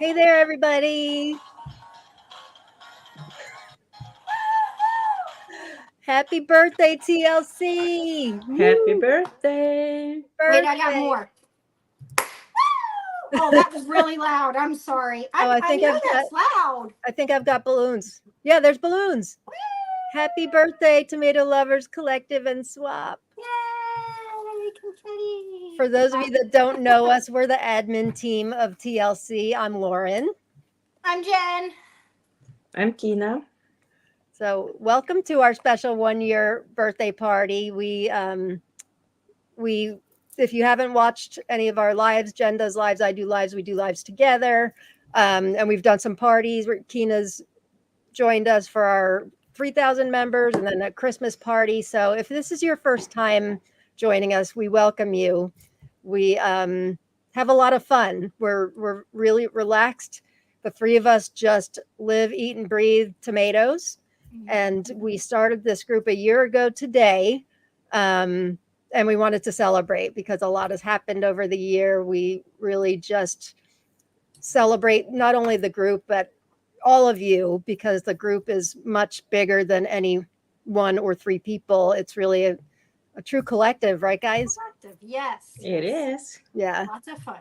Hey there, everybody. Happy birthday, TLC. Happy Woo! birthday. Wait, I got Birthday. more. Oh, that was really loud. I'm sorry. Oh, I know that's loud. I think I've got balloons. Yeah, there's balloons. Happy birthday, Tomato Lovers Collective and Swap. Yay! Confetti. For those of you that don't know us, we're the admin team of TLC. I'm Lauren. I'm Jen. I'm Kina. So, welcome to our special 1 year birthday party. We if you haven't watched any of our lives, Jen does lives, I do lives, we do lives together. And we've done some parties where Kina's joined us for our 3,000 members and then a Christmas party. So if this is your first time joining us, we welcome you. We have a lot of fun. We're really relaxed. The three of us just live, eat, and breathe tomatoes. And we started this group a year ago today. And we wanted to celebrate because a lot has happened over the year. We really just celebrate not only the group, but all of you, because the group is much bigger than any one or three people. It's really a true collective, right, guys? Collective, yes. It is. Yeah. Lots of fun.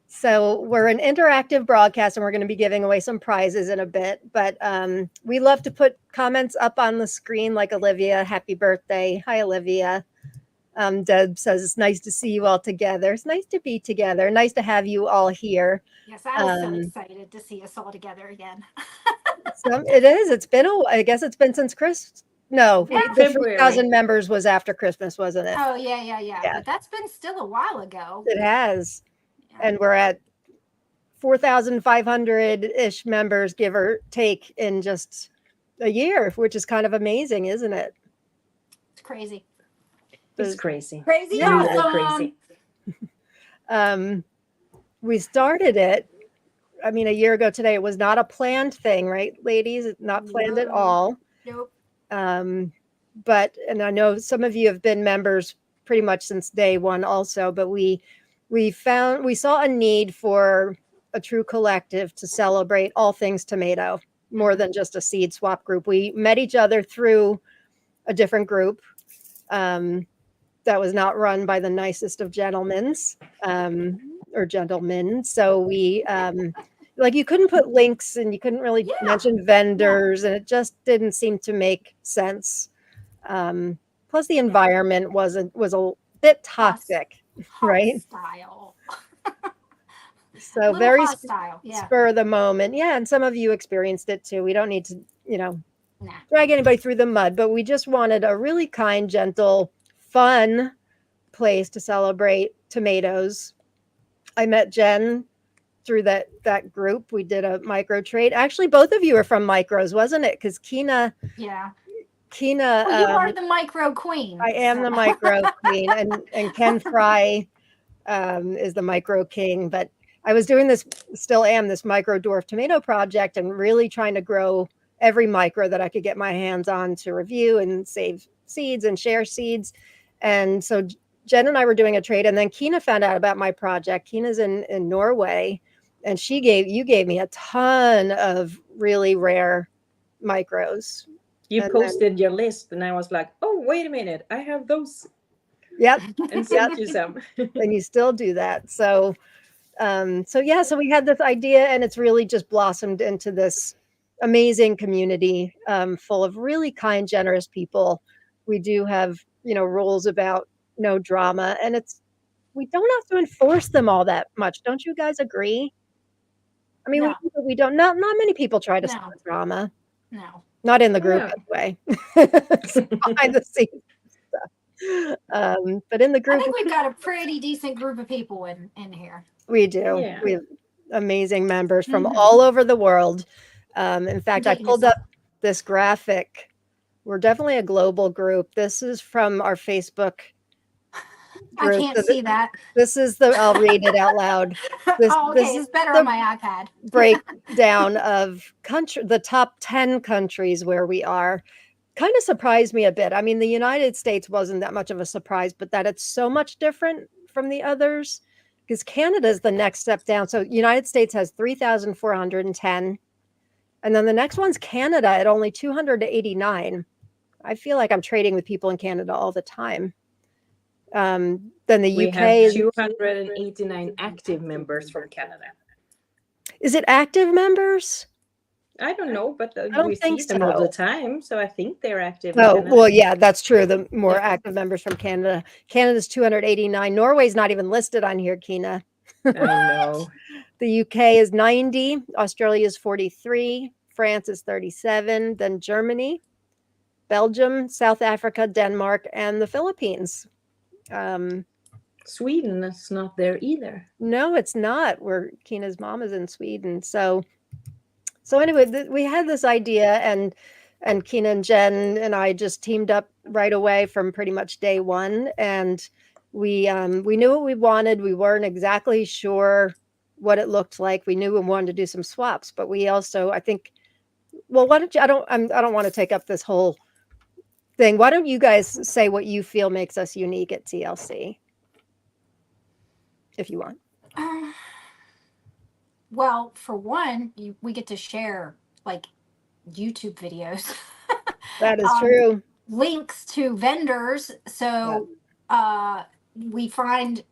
So we're an interactive broadcast and we're going to be giving away some prizes in a bit. But we love to put comments up on the screen like Olivia, happy birthday. Hi, Olivia. Deb says it's nice to see you all together. It's nice to be together. Nice to have you all here. Yes, I was so excited to see us all together again. It is. It's been I guess it's been since Chris. No, Yeah. the February. 3,000 members was after Christmas, wasn't it? Oh, yeah. Yeah. But that's been still a while ago. It has. Yeah. And we're at 4,500-ish members, give or take, in just a year, which is kind of amazing, isn't it? It's crazy. It's crazy. Crazy Yeah. awesome. Crazy. We started it, I mean, a year ago today. It was not a planned thing, right, ladies? It's not planned at No. all. Nope. But, and I know some of you have been members pretty much since day one also, but we saw a need for a true collective to celebrate all things tomato, more than just a seed swap group. We met each other through a different group that was not run by the nicest of gentlemen's or gentlemen. So we like, you couldn't put links and you couldn't really mention vendors, and it just didn't seem to make sense. Plus the environment was a bit toxic, right? Hostile. So very hostile. Yeah. spur of the moment. Yeah, and some of you experienced it too. We don't need to, Nah. drag anybody through the mud, but we just wanted a really kind, gentle, fun place to celebrate tomatoes. I met Jen through that group. We did a micro trade. Actually, both of you are from micros, wasn't it? Because Kina. Yeah. Well, you are the micro queen. I am the micro queen, and Ken Fry is the micro king. But I was doing this, still am, this micro dwarf tomato project, and really trying to grow every micro that I could get my hands on to review and save seeds and share seeds. And so Jen and I were doing a trade, and then Kina found out about my project. Kina's in Norway, and you gave me a ton of really rare micros. You posted your list, and I was like, "Oh, wait a minute, I have those." Yep, and sent you some. And you still do that. So so we had this idea, and it's really just blossomed into this amazing community full of really kind, generous people. We do have, rules about no drama, and we don't have to enforce them all that much. Don't you guys agree? I mean, No. we don't. Not many people try to No. start drama. No. Not in the group, anyway. Behind the scenes stuff. But in the I group, think we've got a pretty decent group of people in here. we do. Yeah. We have amazing members from all over the world. In fact, I pulled up this graphic. We're definitely a global group. This is from our Facebook group. I can't see that. This is I'll read it out loud. Okay, it's better on my iPad. Breakdown of the top 10 countries where we are. Kind of surprised me a bit. I mean, the United States wasn't that much of a surprise, but that it's so much different from the others because Canada is the next step down. So United States has 3,410. And then the next one's Canada at only 289. I feel like I'm trading with people in Canada all the time. Then the We UK have is 289 active members from Canada. Is it active members? I don't know, but I don't we think see them all the so. time, so I think they're active in Oh, Canada. well, yeah, that's true. The more Yeah. active members from Canada. Canada's 289. Norway's not even listed on here, Kina. I know. The UK is 90. Australia is 43. France is 37. Then Germany, Belgium, South Africa, Denmark, and the Philippines. Sweden is not there either. No, it's not. Where Kina's mom is in Sweden. So anyway, we had this idea, and Kina and Jen and I just teamed up right away from pretty much day one, and we knew what we wanted. We weren't exactly sure what it looked like. We knew we wanted to do some swaps, but we also, I think, well, why don't you? I don't want to take up this whole thing. Why don't you guys say what you feel makes us unique at TLC, if you want? Well, for one, we get to share like YouTube videos. That is true. Links to vendors. So we find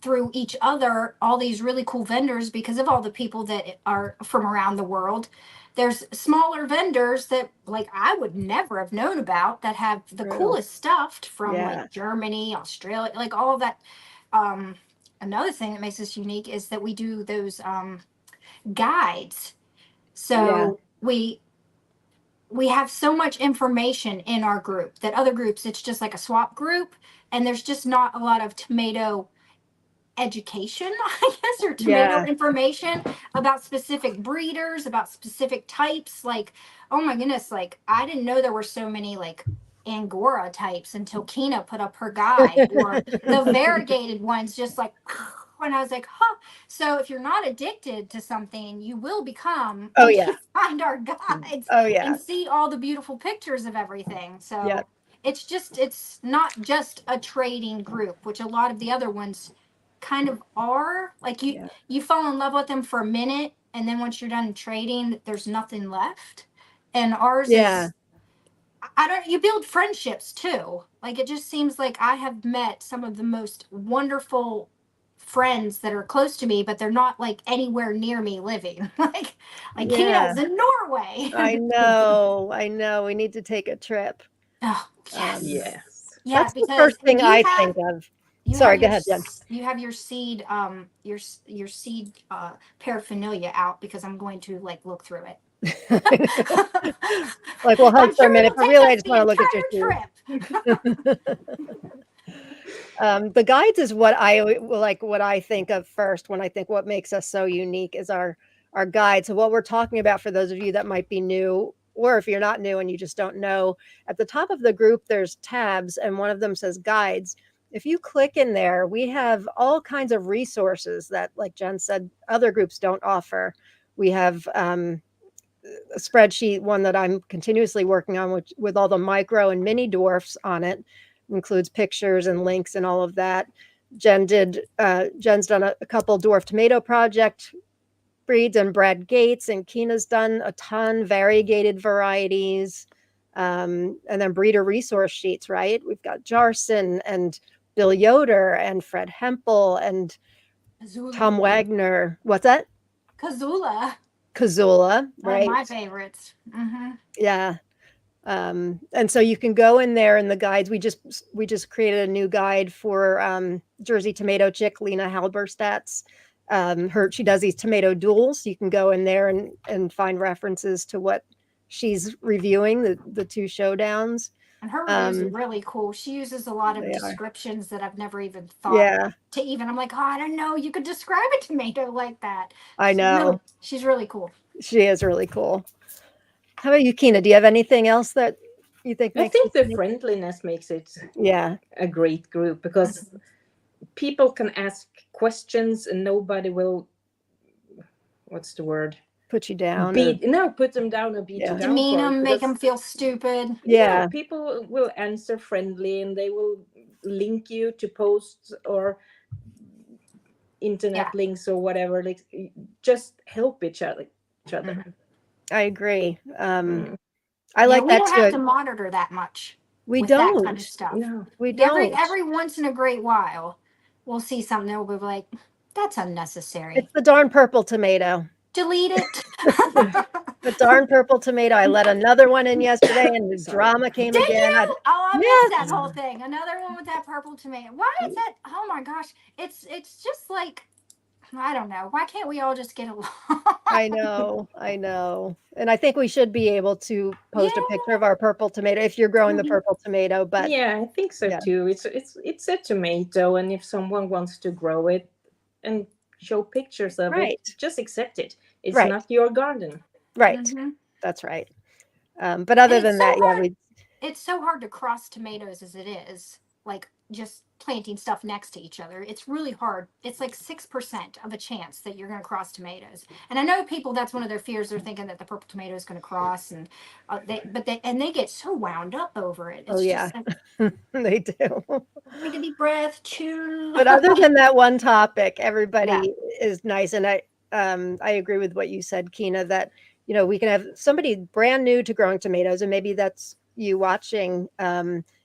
through each other all these really cool vendors because of all the people that are from around the world. There's smaller vendors that like I would never have known about that have the True. coolest stuff from Yeah. like Germany, Australia, like all of that. Another thing that makes us unique is that we do those guides. So we have so much information in our group that other groups, it's just like a swap group, and there's just not a lot of tomato education, I guess, or tomato information about specific breeders, about specific types. Like, oh my goodness, like I didn't know there were so many like Angora types until Kina put up her guide, or the variegated ones, just like when I was like, huh. So if you're not addicted to something, you will become. Oh, once yeah. you find our guides Oh, yeah. and see all the beautiful pictures of everything. So Yep. it's not just a trading group, which a lot of the other ones kind of are. Like you fall in love with them for a minute, and then once you're done trading, there's nothing left. And ours is, I don't, you build friendships too. Like it just seems like I have met some of the most wonderful friends that are close to me, but they're not like anywhere near me living. like Kina's in Norway. I know. We need to take a trip. Oh, yes. Yes. Yeah, That's the because first thing you I have- think of. You Sorry, have go your ahead, Jen. You have your seed, your seed paraphernalia out because I'm going to like look through it. Like we'll hug I'm for a sure minute, it'll but take really I us just want to the look at your entire shoes. The guides is what I think of first when I think what makes us so unique is our guides. So what we're talking about, for those of you that might be new, or if you're not new and you just don't know, at the top of the group there's tabs, and one of them says guides. If you click in there, we have all kinds of resources that, like Jen said, other groups don't offer. We have a spreadsheet, one that I'm continuously working on, with all the micro and mini dwarfs on it. Includes pictures and links and all of that. Jen's done a couple dwarf tomato project breeds, and Brad Gates and Kina's done a ton, variegated varieties, and then breeder resource sheets, right? We've got Jarson and Bill Yoder and Fred Hempel and Kazula. Tom Wagner. What's that? Kazula. Kazula, right? One of my favorites. Mm-hmm. Yeah. And so you can go in there in the guides. We just created a new guide for Jersey tomato chick, Lena Halberstat's. She does these tomato duels. You can go in there and find references to what she's reviewing, the two showdowns. And her reviews are really cool. She uses a lot of descriptions that I've never even thought to even. I'm like, oh, I don't know. You could describe a tomato like that. I know. She's really cool. She is really cool. How about you, Kina? Do you have anything else that you think makes I think the friendliness makes it a great group, because people can ask questions and nobody will, what's the word? Put you down. Put them down or beat you down. Demean them, make them feel stupid. Yeah. People will answer friendly, and they will link you to posts, or internet links or whatever. Like, just help each other. I agree. I like we that don't too. have to monitor that much. We with don't. That kind of stuff. No. We don't. Every once in a great while, we'll see something that we'll be like, that's unnecessary. It's the darn purple tomato. Delete it. The darn purple tomato. I let another one in yesterday, and the drama came Did again. you? I missed that whole thing. Another one with that purple tomato. Why is that? Oh my gosh! It's just like, I don't know. Why can't we all just get along? I know. And I think we should be able to post a picture of our purple tomato if you're growing the purple tomato. But yeah, I think so too. It's a tomato, and if someone wants to grow it and show pictures of it, just accept it. It's not your garden. Right. That's right. But other than that, it's so hard to cross tomatoes as it is. Like, just planting stuff next to each other. It's really hard. It's like 6% of a chance that you're going to cross tomatoes. And I know people, that's one of their fears. They're thinking that the purple tomato is going to cross, and they get so wound up over it. It's just like, they do. Take a deep breath, chew. But other than that one topic, everybody is nice. And I agree with what you said, Kina, that, we can have somebody brand new to growing tomatoes, and maybe that's you watching,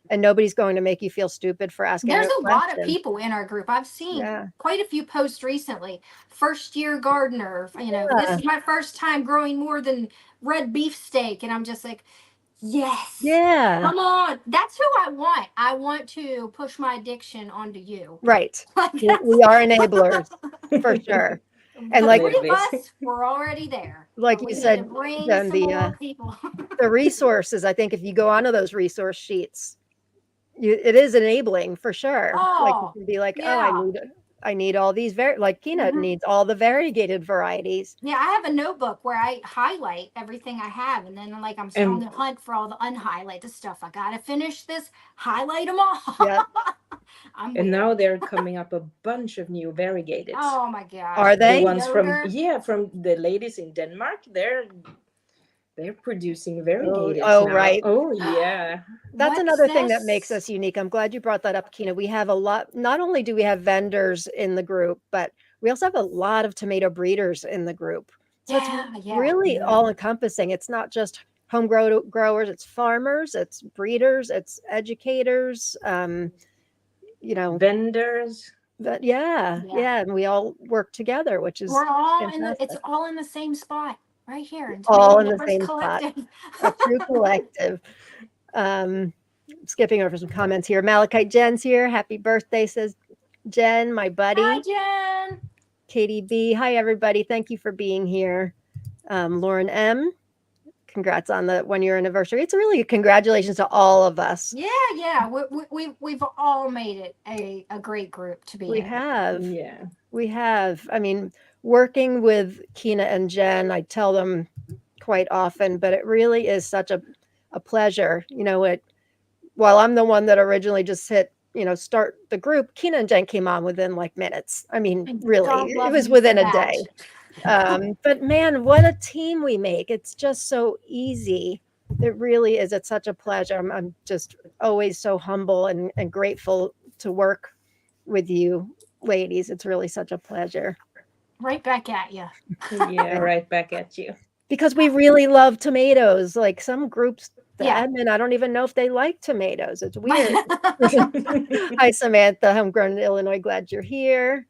and nobody's going to make you feel stupid for asking. There's a lot of people in our group. I've seen quite a few posts recently. First year gardener, this is my first time growing more than red beefsteak. And I'm just like, yes. Yeah. Come on. That's who I want. I want to push my addiction onto you. Right. We are enablers for sure. And like us, we're already there. Like you said, Jen, the resources, I think if you go onto those resource sheets, it is enabling for sure. Like you can be like, I need all these like Kina needs all the variegated varieties. Yeah, I have a notebook where I highlight everything I have, and then like I'm still on the hunt for all the unhighlighted stuff. I gotta finish this, highlight them all. Yeah. And now they're coming up a bunch of new variegated. Oh my god! Are they? The ones from the ladies in Denmark? They're producing variegated. Oh, now. Right. Oh, yeah. That's another thing that makes us unique. I'm glad you brought that up, Kina. We have a lot. Not only do we have vendors in the group, but we also have a lot of tomato breeders in the group. So it's really all encompassing. It's not just home growers. It's farmers. It's breeders. It's educators. Vendors. But and we all work together, which is we're all it's all in the same spot. Right here. All in the same spot. A true collective. Skipping over some comments here. Malachite Jen's here. Happy birthday, says Jen, my buddy. Hi, Jen. Katie B. Hi, everybody. Thank you for being here. Lauren M. Congrats on the 1-year anniversary. It's really congratulations to all of us. Yeah. We've all made it a great group to be in. We have. Yeah. We have. I mean, working with Kina and Jen, I tell them quite often, but it really is such a pleasure. While I'm the one that originally just hit, start the group, Kina and Jen came on within like minutes. I mean, really, it was within a day. But man, what a team we make. It's just so easy. It really is. It's such a pleasure. I'm just always so humble and grateful to work with you ladies. It's really such a pleasure. Right back at you. Yeah, right back at you. Because we really love tomatoes. Like some groups, the admin, I don't even know if they like tomatoes. It's weird. Hi, Samantha. Homegrown in Illinois. Glad you're here.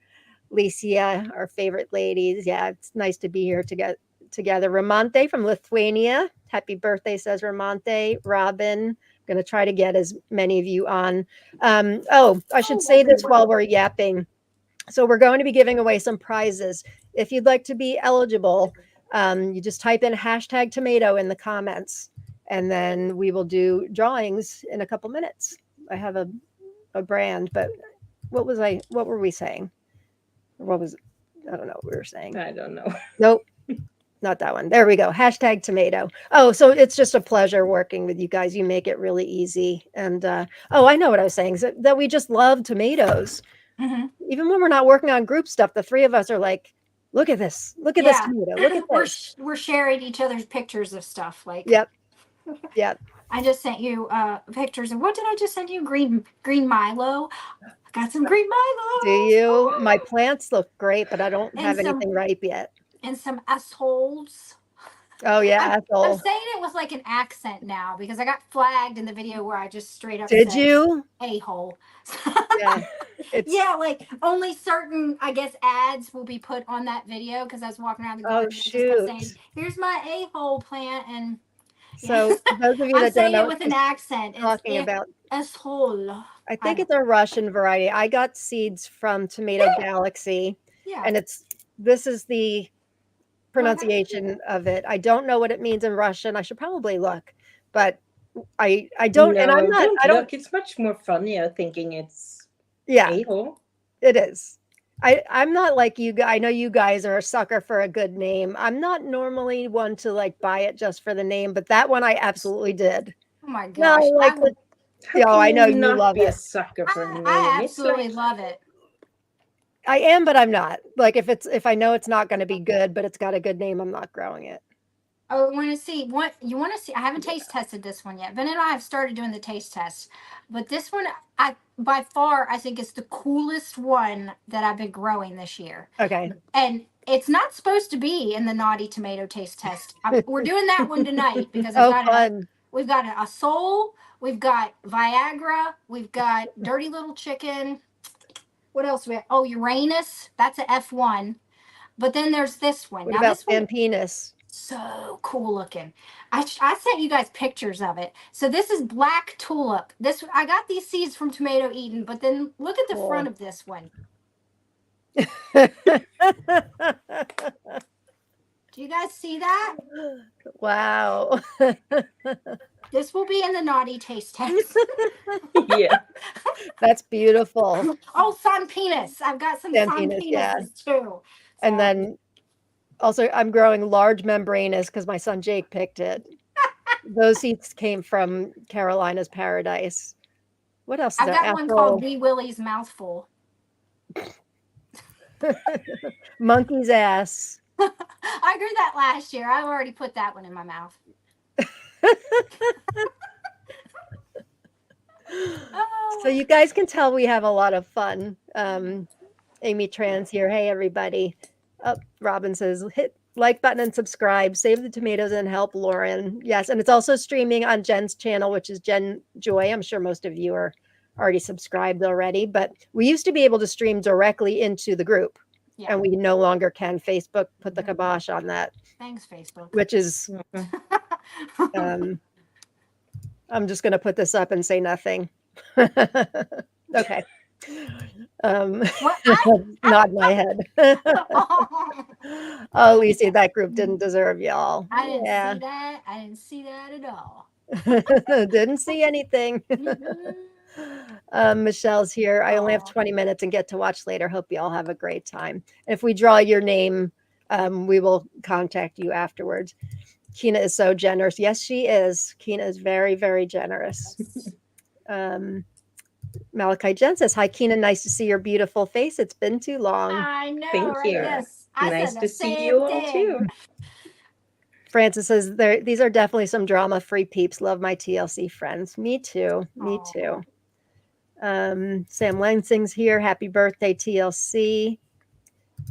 Licia, our favorite ladies. Yeah, it's nice to be here together. Ramante from Lithuania. Happy birthday, says Ramante. Robin. I'm going to try to get as many of you on. I should say this while we're yapping. So we're going to be giving away some prizes. If you'd like to be eligible, you just type in #tomato in the comments, and then we will do drawings in a couple minutes. I have a brand, but what were we saying? I don't know what we were saying. I don't know. Nope. Not that one. There we go. #tomato. Oh, so it's just a pleasure working with you guys. You make it really easy. And I know what I was saying. So that we just love tomatoes. Mm-hmm. Even when we're not working on group stuff, the three of us are like, look at this. Look at this tomato. Look at this. We're sharing each other's pictures of stuff. Like, Yep. I just sent you pictures. And what did I just send you? Green Milo. Got some green milos. Do you? My plants look great, but I don't And have some- anything ripe yet. And some assholes. Oh yeah, I'm asshole. saying it with like an accent now because I got flagged in the video where I just straight up Did said you? a-hole. Yeah. It's Yeah, like only certain, I guess, ads will be put on that video because I was walking around the garden and I just kept saying, shoot. "Here's my a-hole plant," and So those of you I'm that don't saying know it what with an she's accent. It's talking about, asshole. I think it's a Russian variety. I got seeds from Tomato Galaxy, Yeah. and this is the pronunciation of it. I don't know what it means in Russian. I should probably look, but I don't, and I'm No, not. don't I don't. look. It's much more funnier thinking it's Yeah, a-hole. it is. I'm not like you guys. I know you guys are a sucker for a good name. I'm not normally one to like buy it just for the name, but that one I absolutely did. Oh my No, gosh. like How yo, can I know you you not love be a it. sucker for a name? I It's absolutely like, love it. I am, but I'm not. Like if I know it's not going to be good, but it's got a good name, I'm not growing it. Oh, want to see what you want to see? I haven't taste tested this one yet. Ben and I have started doing the taste test, but this one, by far, I think is the coolest one that I've been growing this year. Okay. And it's not supposed to be in the naughty tomato taste test. We're doing that one tonight because fun. we've got a soul, we've got Viagra, we've got dirty little chicken. What else we have? Oh, Uranus. That's a F1. But then there's this one. What Now about this one, Penis? so cool looking. I sent you guys pictures of it. So this is black tulip. This I got these seeds from Tomato Eden, but then look at the Cool. front of this one. Do you guys see that? Wow. This will be in the naughty taste test. yeah. That's beautiful. Oh, sun penis. I've got some Sun sun penis, penises yeah. too. And then also I'm growing large membranous because my son Jake picked it. Those seeds came from Carolina's Paradise. What else is I've there? got one called Wee Willie's Mouthful. Monkey's ass. I grew that last year. I've already put that one in my mouth. So you guys can tell we have a lot of fun. Amy Trans here. Hey, everybody. Robin says, hit like button and subscribe. Save the tomatoes and help Lauren. Yes, and it's also streaming on Jen's channel, which is Jen Joy. I'm sure most of you are already subscribed already, but we used to be able to stream directly into the group. Yeah. And we no longer can. Facebook put the kibosh on that. Thanks, Facebook. Which is, I'm just going to put this up and say nothing. Okay. Nod my head. Oh, Lisa, that group didn't deserve y'all. I didn't see that. I didn't see that at all. Didn't see anything. Michelle's here. I only have 20 minutes and get to watch later. Hope you all have a great time. If we draw your name, we will contact you afterwards. Kina is so generous. Yes, she is. Kina is very, very generous. Malachi Jen says, hi, Kina. Nice to see your beautiful face. It's been too long. I know. Thank you. Yes. Nice to see you all too. Francis says, these are definitely some drama-free peeps. Love my TLC friends. Me too. Me too. Sam Lansing's here. Happy birthday, TLC.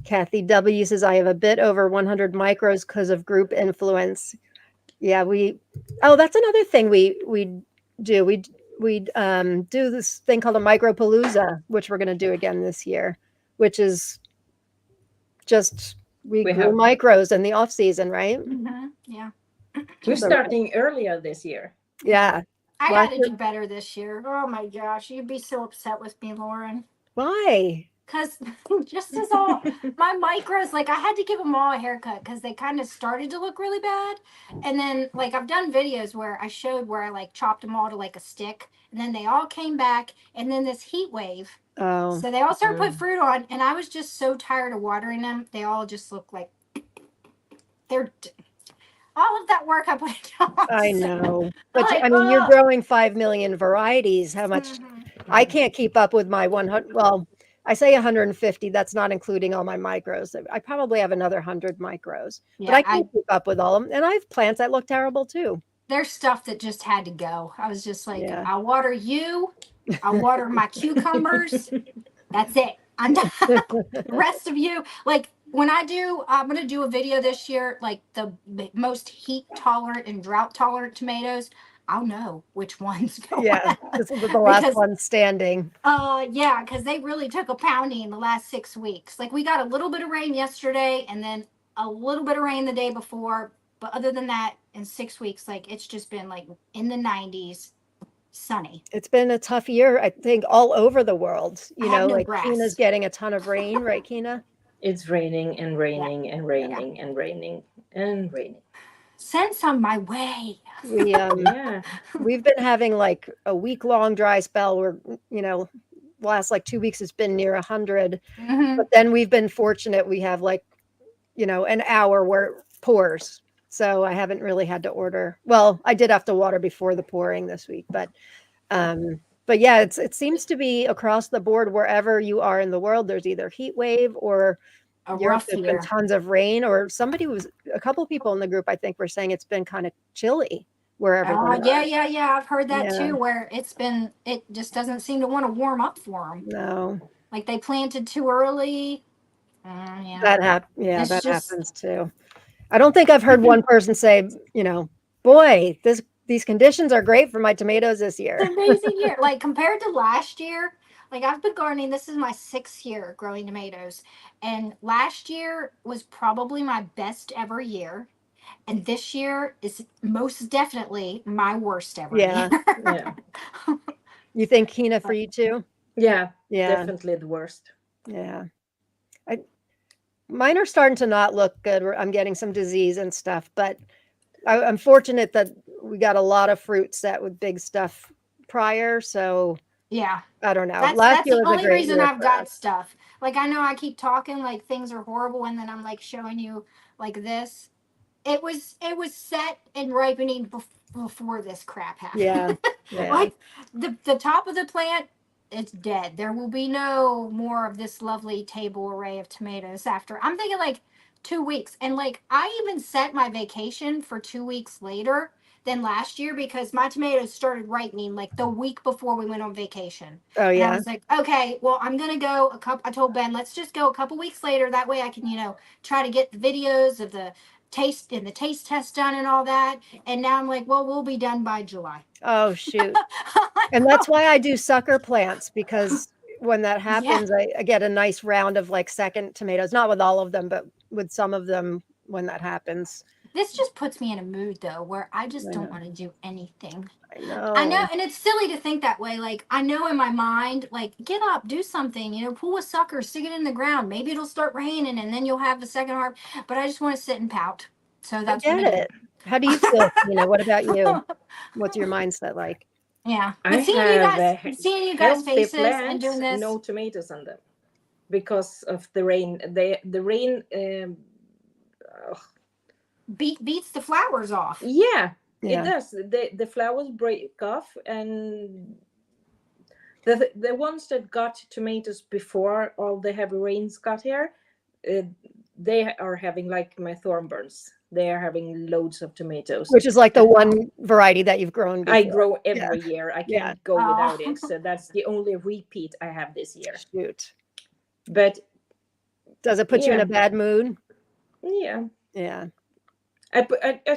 Kathy W says, I have a bit over 100 micros because of group influence. Yeah, that's another thing we do. We do this thing called a micropalooza, which we're going to do again this year, which is just we grew micros in the off season, right? Mm-hmm. Yeah. We're starting earlier this year. Yeah. I got to do better this year. Oh my gosh, you'd be so upset with me, Lauren. Why? Because just as all my micros, like I had to give them all a haircut because they kind of started to look really bad. And then like I've done videos where I showed where I like chopped them all to like a stick and then they all came back and then this heat wave. Oh. So they all started to put fruit on and I was just so tired of watering them. They all just look like they're all of that work I put into. I know. But like, I mean, you're growing 5 million varieties. How much? I can't keep up with my 100. Well, I say 150. That's not including all my micros. I probably have another 100 micros, but I can't keep up with all of them. And I have plants that look terrible too. there's stuff that just had to go. I was just like, Yeah. I'll water you. I'll water my cucumbers. That's it. I'm done. The rest of you, like when I'm going to do a video this year, like the most heat tolerant and drought tolerant tomatoes. I'll know which ones go. Yeah. This is the last Because one standing. yeah, because they really took a pounding in the last 6 weeks. Like we got a little bit of rain yesterday and then a little bit of rain the day before. But other than that, in 6 weeks, like it's just been like in the 90s, sunny. It's been a tough year, I think, all over the world. I have no Like grass. Kina's getting a ton of rain, right, Kina? It's raining and raining and raining and raining and raining. Send some my way. Yeah. We've been having like a week-long dry spell where, last like 2 weeks it's been near 100. Mhm. But then we've been fortunate. We have like, an hour where it pours. So I haven't really had to order. Well, I did have to water before the pouring this week, but yeah, it seems to be across the board wherever you are in the world. There's either heat wave or A Europe, rough there's been year. tons of rain, or a couple people in the group, I think, were saying it's been kind of chilly wherever they are. Yeah. I've heard that Yeah. too, where it just doesn't seem to want to warm up for them. No, Like they planted too early. Yeah. that It's that just- happens too. I don't think I've heard one person say, boy, these conditions are great for my tomatoes this year. It's an amazing year. Like compared to last year, like I've been gardening. This is my 6th year growing tomatoes, and last year was probably my best ever year, and this year is most definitely my worst ever Yeah. year. Yeah. You think, Kina, for you too? Yeah. Yeah. Definitely the worst. Yeah. Mine are starting to not look good. I'm getting some disease and stuff, but I'm fortunate that we got a lot of fruit set with big stuff prior. So Yeah. I don't know. That's Last year the was a only great reason year I've for got us. stuff. Like I know I keep talking like things are horrible, and then I'm like showing you like this. It was set and ripening before this crap happened. Yeah. Yeah. Like the top of the plant, it's dead. There will be no more of this lovely table array of tomatoes after. I'm thinking like 2 weeks, and like I even set my vacation for 2 weeks later than last year because my tomatoes started ripening like the week before we went on vacation. Oh, And I yeah. was like, okay, well, I'm gonna go a couple. I told Ben, let's just go a couple weeks later. That way, I can try to get the videos of the taste and the taste test done and all that. And now I'm like, well, we'll be done by July. Oh, shoot. And that's why I do sucker plants, because when that happens, I get a nice round of like second tomatoes, not with all of them, but with some of them when that happens. This just puts me in a mood though, where I just I don't know. want to do anything. I know. I know, and it's silly to think that way. Like I know in my mind, like get up, do something. Pull a sucker, stick it in the ground. Maybe it'll start raining, and then you'll have the second harvest. But I just want to sit and pout. So that's I what get I do. it. How do you feel, Kina? What about you? What's your mindset like? Yeah, I but seeing you guys' healthy faces plants, and doing this, no tomatoes on them because of the rain. The rain. beats the flowers off. Yeah, Yeah. it does. The flowers break off, and the ones that got tomatoes before all the heavy rains got here, they are having like my thornburns. They are having loads of tomatoes. Which is like the one variety that you've grown before. I grow every year. I can't Yeah. go without it. So that's the only repeat I have this year. Shoot. But Does it put you in a bad mood? yeah, Yeah. I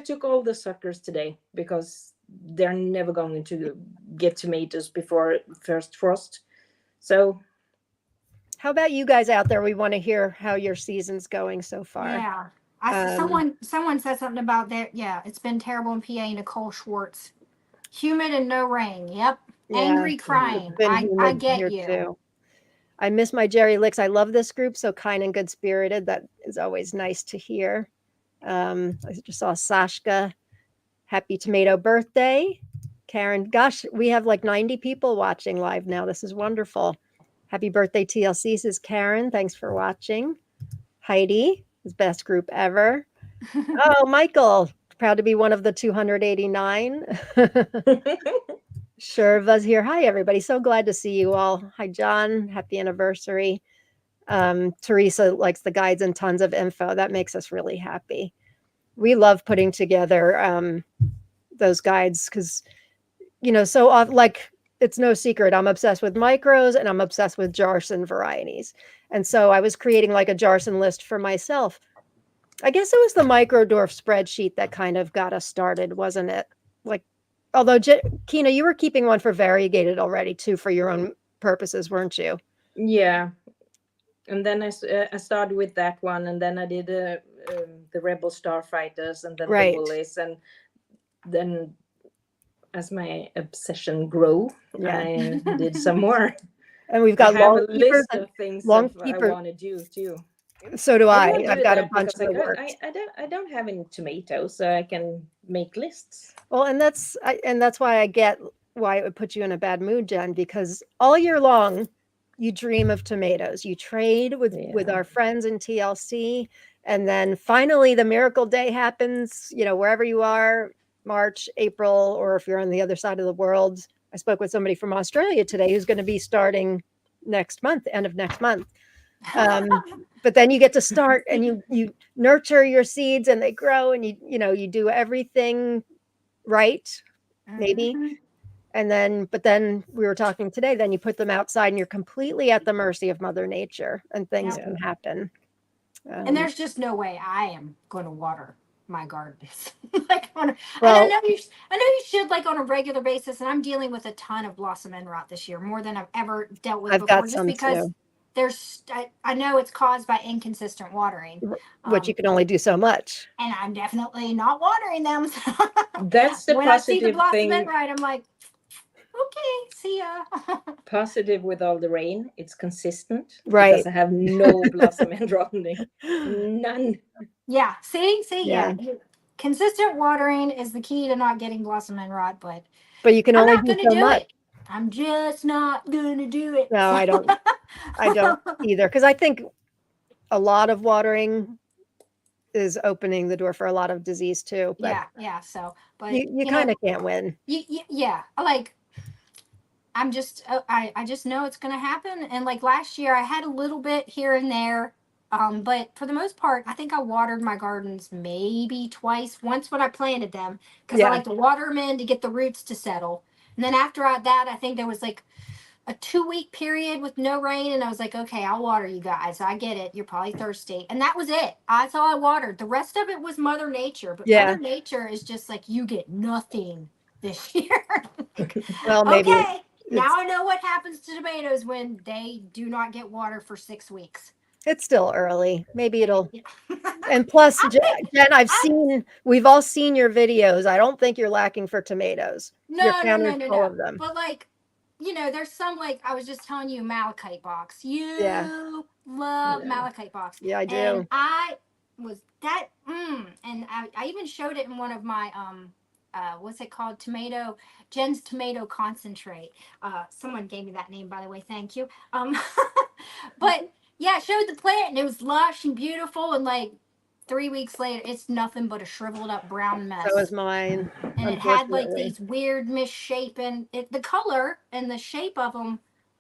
took all the suckers today because they're never going to get tomatoes before first frost. So How about you guys out there? We want to hear how your season's going so far. Yeah. Someone said something about that. Yeah, it's been terrible in PA. Nicole Schwartz. Humid and no rain. Yep. Yeah, Angry it's crying. been I humid get here you. too. I miss my Jerry Licks. I love this group. So kind and good spirited. That is always nice to hear. I just saw Sashka. Happy tomato birthday. Karen, gosh, we have like 90 people watching live now. This is wonderful. Happy birthday, TLC, says Karen. Thanks for watching. Heidi, his best group ever. Oh, Michael, proud to be one of the 289. Sherva's here. Hi, everybody. So glad to see you all. Hi, John. Happy anniversary. Teresa likes the guides and tons of info. That makes us really happy. We love putting together those guides because like it's no secret I'm obsessed with micros and I'm obsessed with Jarson varieties. And so I was creating like a Jarson list for myself. I guess it was the Microdorf spreadsheet that kind of got us started, wasn't it? Like, although Kina, you were keeping one for variegated already too for your own purposes, weren't you? Yeah, and then I started with that one, and then I did the Rebel Starfighters, and then Right. the Bullies, and then as my obsession grew, Yeah. I did some more. And we've I got have long a keepers list of things long that I keeper. want to do too. So do I I. will do I've got a that bunch because in the works. I don't have any tomatoes, so I can make lists. Well, and that's why I get why it would put you in a bad mood, Jen, because all year long you dream of tomatoes. You trade with Yeah. our friends in TLC, and then finally the miracle day happens, wherever you are, March, April, or if you're on the other side of the world. I spoke with somebody from Australia today who's going to be starting next month, end of next month. But then you get to start and you nurture your seeds and they grow and you do everything right, maybe. Mhm. But then we were talking today, then you put them outside and you're completely at the mercy of Mother Nature and things Yep. can happen. And there's just no way I am going to water my gardens. Like and Well, I know you should like on a regular basis. And I'm dealing with a ton of blossom end rot this year, more than I've ever dealt with I've before, got just some because too, I know it's caused by inconsistent watering. which you can only do so much. And I'm definitely not watering them. So That's the when I see the positive blossom thing. end right, I'm like, okay, see ya. Positive with all the rain, it's consistent. Right. Because I have no blossom end rotting. None. Yeah. See, Yeah. consistent watering is the key to not getting blossom end rot, but you can I'm only not do going to so do much. it. I'm just not going to do it. No, I don't either. Because I think a lot of watering is opening the door for a lot of disease too. But Yeah. So, but you kind of can't win. yeah. Like, I'm just, I just know it's going to happen. And like last year, I had a little bit here and there. But for the most part, I think I watered my gardens maybe twice. Once when I planted them, because I Yeah. like to water them in to get the roots to settle. And then after that, I think there was like a 2-week period with no rain, and I was like, okay, I'll water you guys. I get it. You're probably thirsty, and that was it. That's all I watered. The rest of it was Mother Nature, but Yeah. Mother Nature is just like, you get nothing this year. Well, maybe Okay, now I know what happens to tomatoes when they do not get water for 6 weeks. it's still early. Maybe it'll. Yeah. And plus, I think- Jen, we've all seen your videos. I don't think you're lacking for tomatoes. Your counter's full of them. But like, there's some like I was just telling you, malachite box. You Yeah. love Yeah. malachite box. Yeah, I do. And I was that, and I even showed it in one of my what's it called? Jen's tomato concentrate. Someone gave me that name, by the way. Thank you. But yeah, I showed the plant and it was lush and beautiful, and like 3 weeks later, it's nothing but a shriveled up brown mess. So is mine. And it had like Unfortunately. these weird misshapen. The color and the shape of them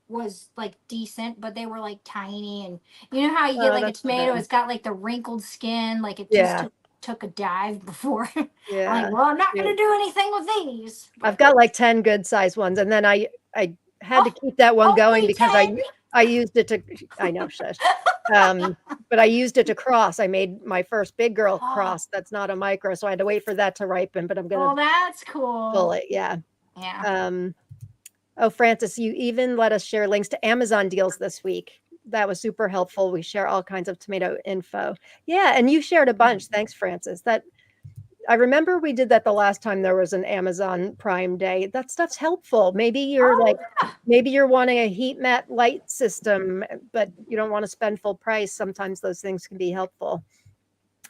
was like decent, but they were like tiny. And you know how you get Oh, like a that's tomato? bad. It's got like the wrinkled skin, like it Yeah. just took a dive before. I'm Yeah. like, well, I'm not Yeah. gonna do anything with these. I've got like 10 good sized ones, and then I had to keep that one going only because 10? I used it to. I know, shush. But I used it to cross. I made my first big girl cross. That's not a micro, so I had to wait for that to ripen. But I'm Well, gonna that's cool. pull it. Yeah. Yeah. Oh, Francis, you even let us share links to Amazon deals this week. That was super helpful. We share all kinds of tomato info. Yeah, and you shared a bunch. Thanks, Francis. I remember we did that the last time there was an Amazon Prime Day. That stuff's helpful. Maybe you're maybe you're wanting a heat mat light system, but you don't want to spend full price. Sometimes those things can be helpful.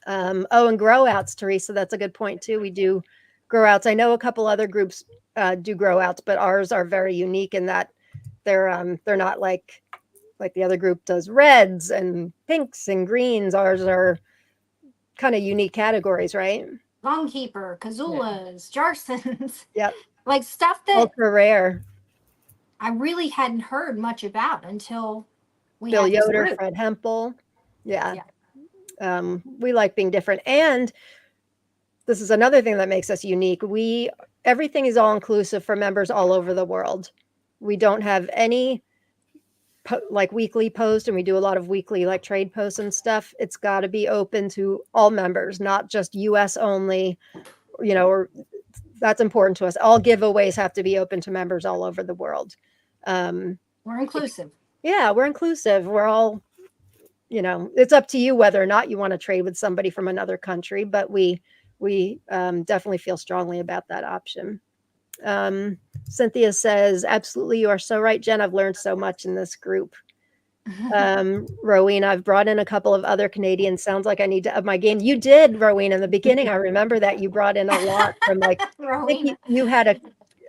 And growouts, Teresa, that's a good point too. We do growouts. I know a couple other groups do growouts, but ours are very unique in that they're not like the other group does reds and pinks and greens. Ours are kind of unique categories, right? Longkeeper, Kazulas, Jarsons. Yep. Like stuff that Ultra rare. I really hadn't heard much about until we Bill had this Yoder, group. Fred Hempel. Yeah. We like being different. And this is another thing that makes us unique. Everything is all inclusive for members all over the world. We don't have any like weekly post, and we do a lot of weekly like trade posts and stuff. It's got to be open to all members, not just US only, or that's important to us. All giveaways have to be open to members all over the world. We're inclusive. Yeah, we're inclusive. We're all, it's up to you whether or not you want to trade with somebody from another country, but we definitely feel strongly about that option. Cynthia says, absolutely, you are so right, Jen. I've learned so much in this group. Rowena, I've brought in a couple of other Canadians. Sounds like I need to up my game. You did, Rowena, in the beginning. I remember that you brought in a lot from I think you had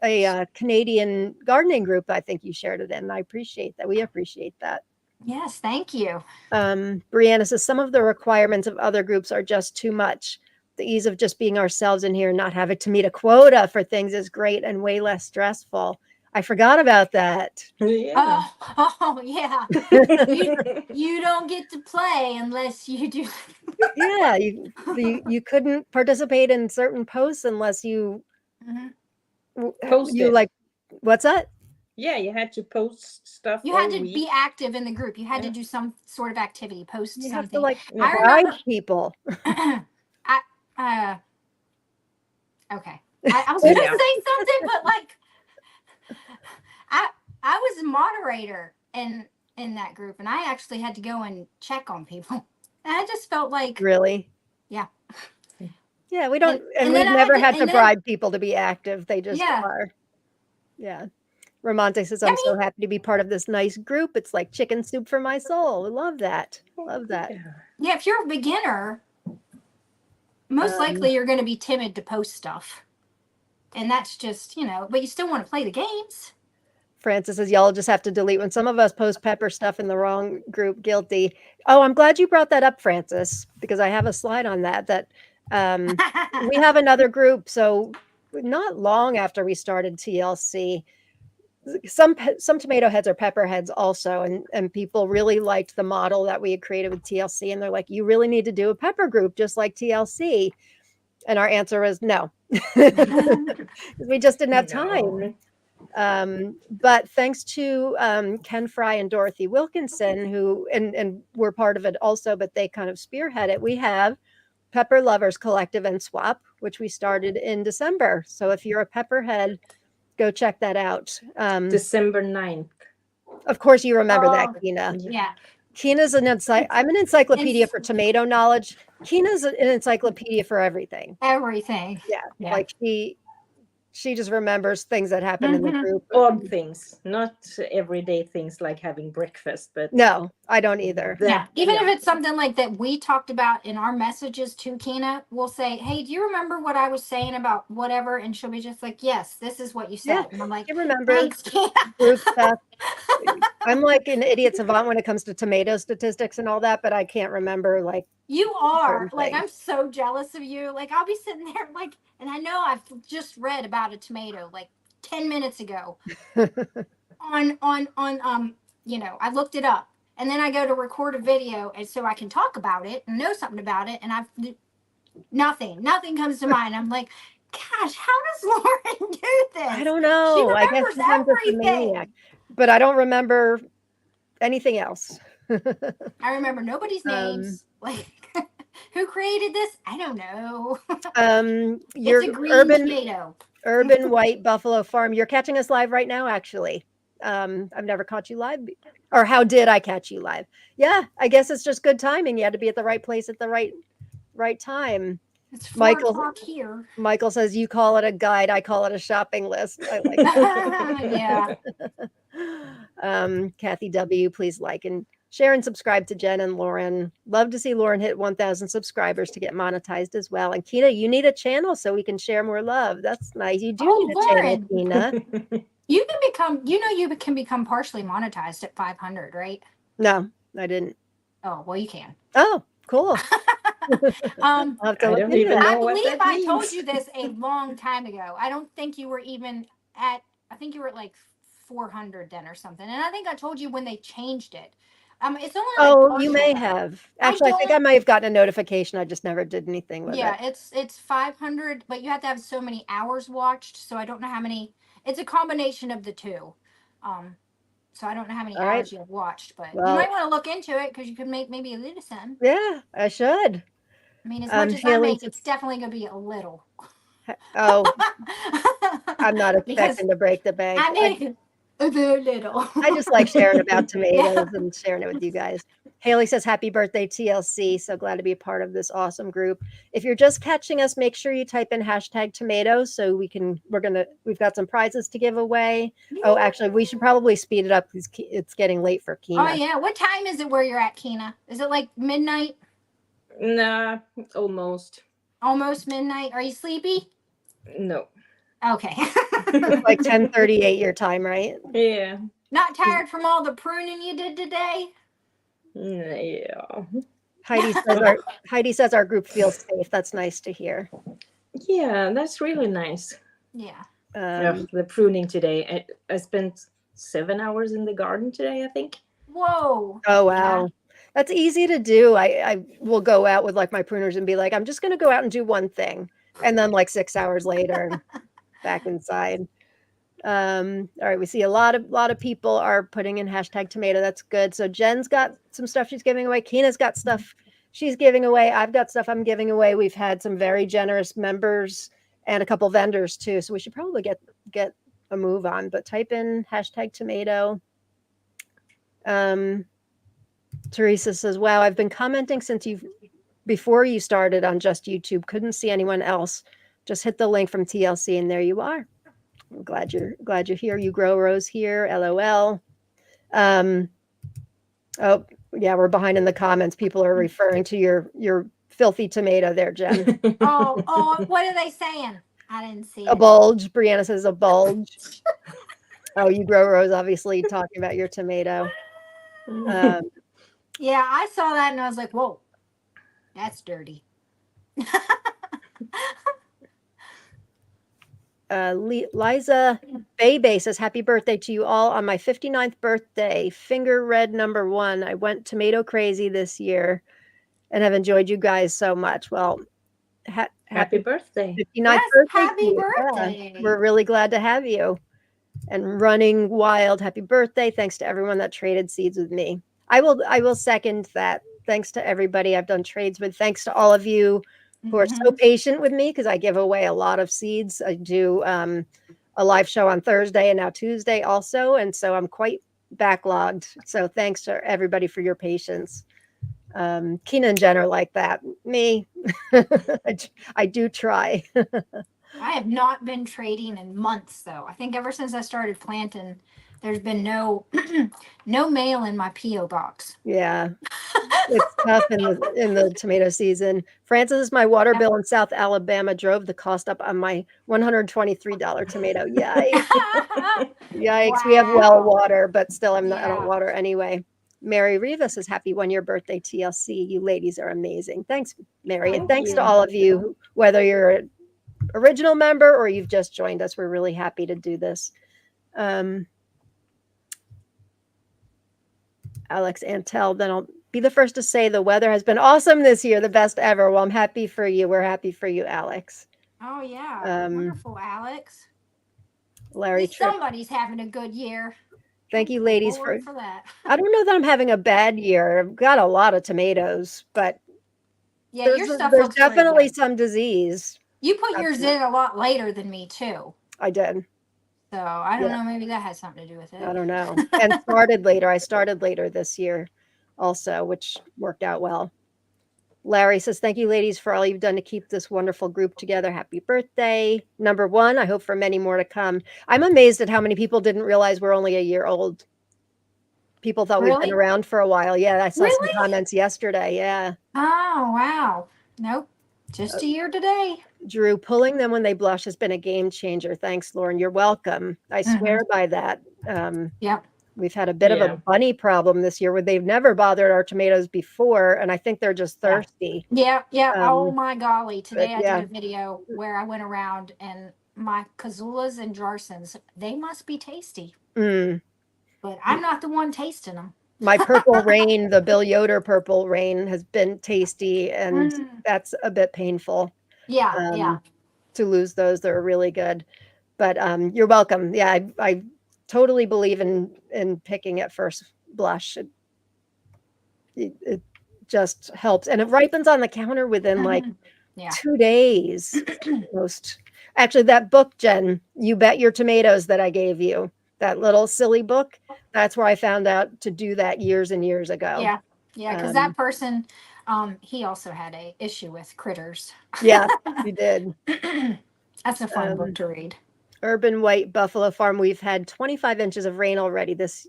a Canadian gardening group. I think you shared it in. I appreciate that. We appreciate that. Yes, thank you. Brianna says, some of the requirements of other groups are just too much. The ease of just being ourselves in here and not having to meet a quota for things is great and way less stressful. I forgot about that. Yeah. Oh yeah. You don't get to play unless you do. Yeah, you couldn't participate in certain posts unless you Post you it. like, what's that? Yeah, you had to post stuff. You had to be active in the group. You had to do some sort of activity, post You something. have to like I bribe remember people. Okay. I was gonna say something, but like I was a moderator in that group, and I actually had to go and check on people. And I just felt like, really, yeah, we don't, and then we've I never had had to bribe people to be active. They just are. Yeah. Ramonte says, I'm so happy to be part of this nice group. It's like chicken soup for my soul. I love that. Love that. Yeah, if you're a beginner, most likely you're going to be timid to post stuff. And that's just, but you still want to play the games. Francis says, y'all just have to delete when some of us post pepper stuff in the wrong group. Guilty. Oh, I'm glad you brought that up, Francis, because I have a slide on that we have another group. So not long after we started TLC, some tomato heads are pepper heads also, and people really liked the model that we had created with TLC, and they're like, you really need to do a pepper group just like TLC. And our answer was no. We just didn't have time. But thanks to Ken Fry and Dorothy Wilkinson, who and were part of it also, but they kind of spearhead it. We have Pepper Lovers Collective and Swap, which we started in December. So if you're a pepperhead, go check that out. December 9th. Of course, you remember that, Kina. Yeah. Kina's I'm an encyclopedia for tomato knowledge. Kina's an encyclopedia for everything. Everything. Yeah. Like she just remembers things that happen in the group. Odd things, not everyday things like having breakfast, but no, I don't either. Even if it's something like that we talked about in our messages to Kina, we'll say, hey, do you remember what I was saying about whatever? And she'll be just like, yes, this is what you said. And I'm like, I remember thanks, Kina. group stuff. I'm like an idiot savant when it comes to tomato statistics and all that, but I can't remember like you are like, I'm so jealous of you. Like I'll be sitting there like, and I know I've just read about a tomato like 10 minutes ago on I looked it up, and then I go to record a video and so I can talk about it and know something about it, and nothing comes to mind. I'm like, gosh, how does Lauren do this? I don't know. She remembers I guess sometimes it's a everything. maniac, but I don't remember anything else. I remember nobody's names. Like, who created this? I don't know. Your it's a green tomato. Urban White Buffalo Farm. You're catching us live right now, actually. I've never caught you live. Or how did I catch you live? Yeah, I guess it's just good timing. You had to be at the right place at the right time. It's 4 o'clock here. Michael says, you call it a guide, I call it a shopping list. I like that. Yeah. Kathy W., please like and share and subscribe to Jen and Lauren. Love to see Lauren hit 1,000 subscribers to get monetized as well. And Kina, you need a channel so we can share more love. That's nice. You do need a channel, Kina. You can become partially monetized at 500, right? No, I didn't. Oh, well, you can. Oh, cool. I don't even know what that I means. told you this a long time ago. I don't think you were even I think you were at like 400 then or something. And I think I told you when they changed it. It's only like Oh, you may partial. have. I Actually, I think I don't. might have gotten a notification. I just never did anything with Yeah, it. it's 500, but you have to have so many hours watched. So I don't know how many. It's a combination of the two. Um, so I don't know how many All right. hours you've watched, but you might Well, want to look into it because you could make maybe a little something. yeah, I should. I mean, as much as I Haley, make, it's definitely gonna be a little. oh, I'm not Because expecting to break the bank. I make a very little. I just like sharing about Yeah. tomatoes and sharing it with you guys. Haley says, happy birthday, TLC. So glad to be a part of this awesome group. If you're just catching us, make sure you type in hashtag tomatoes so we've got some prizes to give away. Oh, actually, we should probably speed it up because it's getting late for Oh Kina. yeah. What time is it where you're at, Kina? Is it like midnight? Nah, almost. Almost midnight. Are you sleepy? No. Okay. It's like 10:38 your time, right? Yeah. Not tired from all the pruning you did today? Yeah. Heidi says our group feels safe. That's nice to hear. Yeah, that's really nice. Yeah. The pruning today. I spent 7 hours in the garden today, I think. Whoa. Oh wow. That's easy to do. I will go out with like my pruners and be like, I'm just gonna go out and do one thing. And then like 6 hours later, back inside. All right, we see a lot of people are putting in hashtag tomato. That's good. So Jen's got some stuff she's giving away. Kina's got stuff she's giving away. I've got stuff I'm giving away. We've had some very generous members and a couple vendors too. So we should probably get a move on. But type in hashtag tomato. Teresa says, wow, I've been commenting before you started on just YouTube. Couldn't see anyone else. Just hit the link from TLC and there you are. I'm glad you're here. You grow Rose here. LOL. Oh yeah, we're behind in the comments. People are referring to your filthy tomato there, Jen. Oh, what are they saying? I didn't see A it. bulge. Brianna says a bulge. Oh, you grow Rose, obviously talking about your tomato. Yeah, I saw that and I was like, whoa, that's dirty. Liza Bebe says, happy birthday to you all on my 59th birthday. Finger red number 1. I went tomato crazy this year and have enjoyed you guys so much. Well, Happy birthday. 59th Yes, birthday to happy you. Yeah, birthday. we're really glad to have you. And running wild. Happy birthday. Thanks to everyone that traded seeds with me. I will second that. Thanks to everybody I've done trades with. Thanks to all of you who are so patient with me because I give away a lot of seeds. I do a live show on Thursday and now Tuesday also. And so I'm quite backlogged. So thanks to everybody for your patience. Kina and Jen are like that. Me, I do try. I have not been trading in months though. I think ever since I started planting, there's been no no mail in my PO box. Yeah. It's tough in the tomato season. Francis, my water bill in South Alabama drove the cost up on my $123 tomato. Yikes. Yikes. We have well Wow. water, but still I don't Yeah. water anyway. Mary Rivas says, happy 1 year birthday, TLC. You ladies are amazing. Thanks, Mary. And Thank thanks to you. all of you, whether you're an original member or you've just joined us. We're really happy to do this. Alex Antel, then I'll be the first to say the weather has been awesome this year, the best ever. Well, I'm happy for you. We're happy for you, Alex. Oh yeah. Wonderful, Alex. Larry Tripp. Somebody's having a good year. Thank you, ladies, for that. I don't know that I'm having a bad year. I've got a lot of tomatoes, but Yeah, your stuff there's looks pretty definitely good. some disease. You put yours in a lot later than me too. I did. So I don't know. Maybe that has something to do with it. I don't know. And started later. I started later this year also, which worked out well. Larry says, thank you, ladies, for all you've done to keep this wonderful group together. Happy birthday. Number 1, I hope for many more to come. I'm amazed at how many people didn't realize we're only a year old. People thought we've been around for a while. Yeah, I saw some comments yesterday. Yeah. Oh, wow. Nope. Just a year today. Drew, pulling them when they blush has been a game changer. Thanks, Lauren. You're welcome. I swear by that. Yep. We've had a bit of a bunny problem this year where they've never bothered our tomatoes before, and I think they're just thirsty. Yeah. Oh my golly. Today I yeah. did a video where I went around and my Kazulas and Jarsons, they must be tasty. But I'm not the one tasting them. My purple rain, the Bill Yoder purple rain, has been tasty, and Mm. that's a bit painful Yeah, yeah. to lose those. They're really good. But you're welcome. Yeah, I totally believe in picking at first blush. It just helps, and it ripens on the counter within like Mhm. Yeah. 2 days. Most actually, that book, Jen, You Bet Your Tomatoes that I gave you, that little silly book, that's where I found out to do that years and years ago. Yeah. Yeah, because that person, he also had a issue with critters. Yeah, you did. That's a fun book to read. Urban White Buffalo Farm, we've had 25 inches of rain already this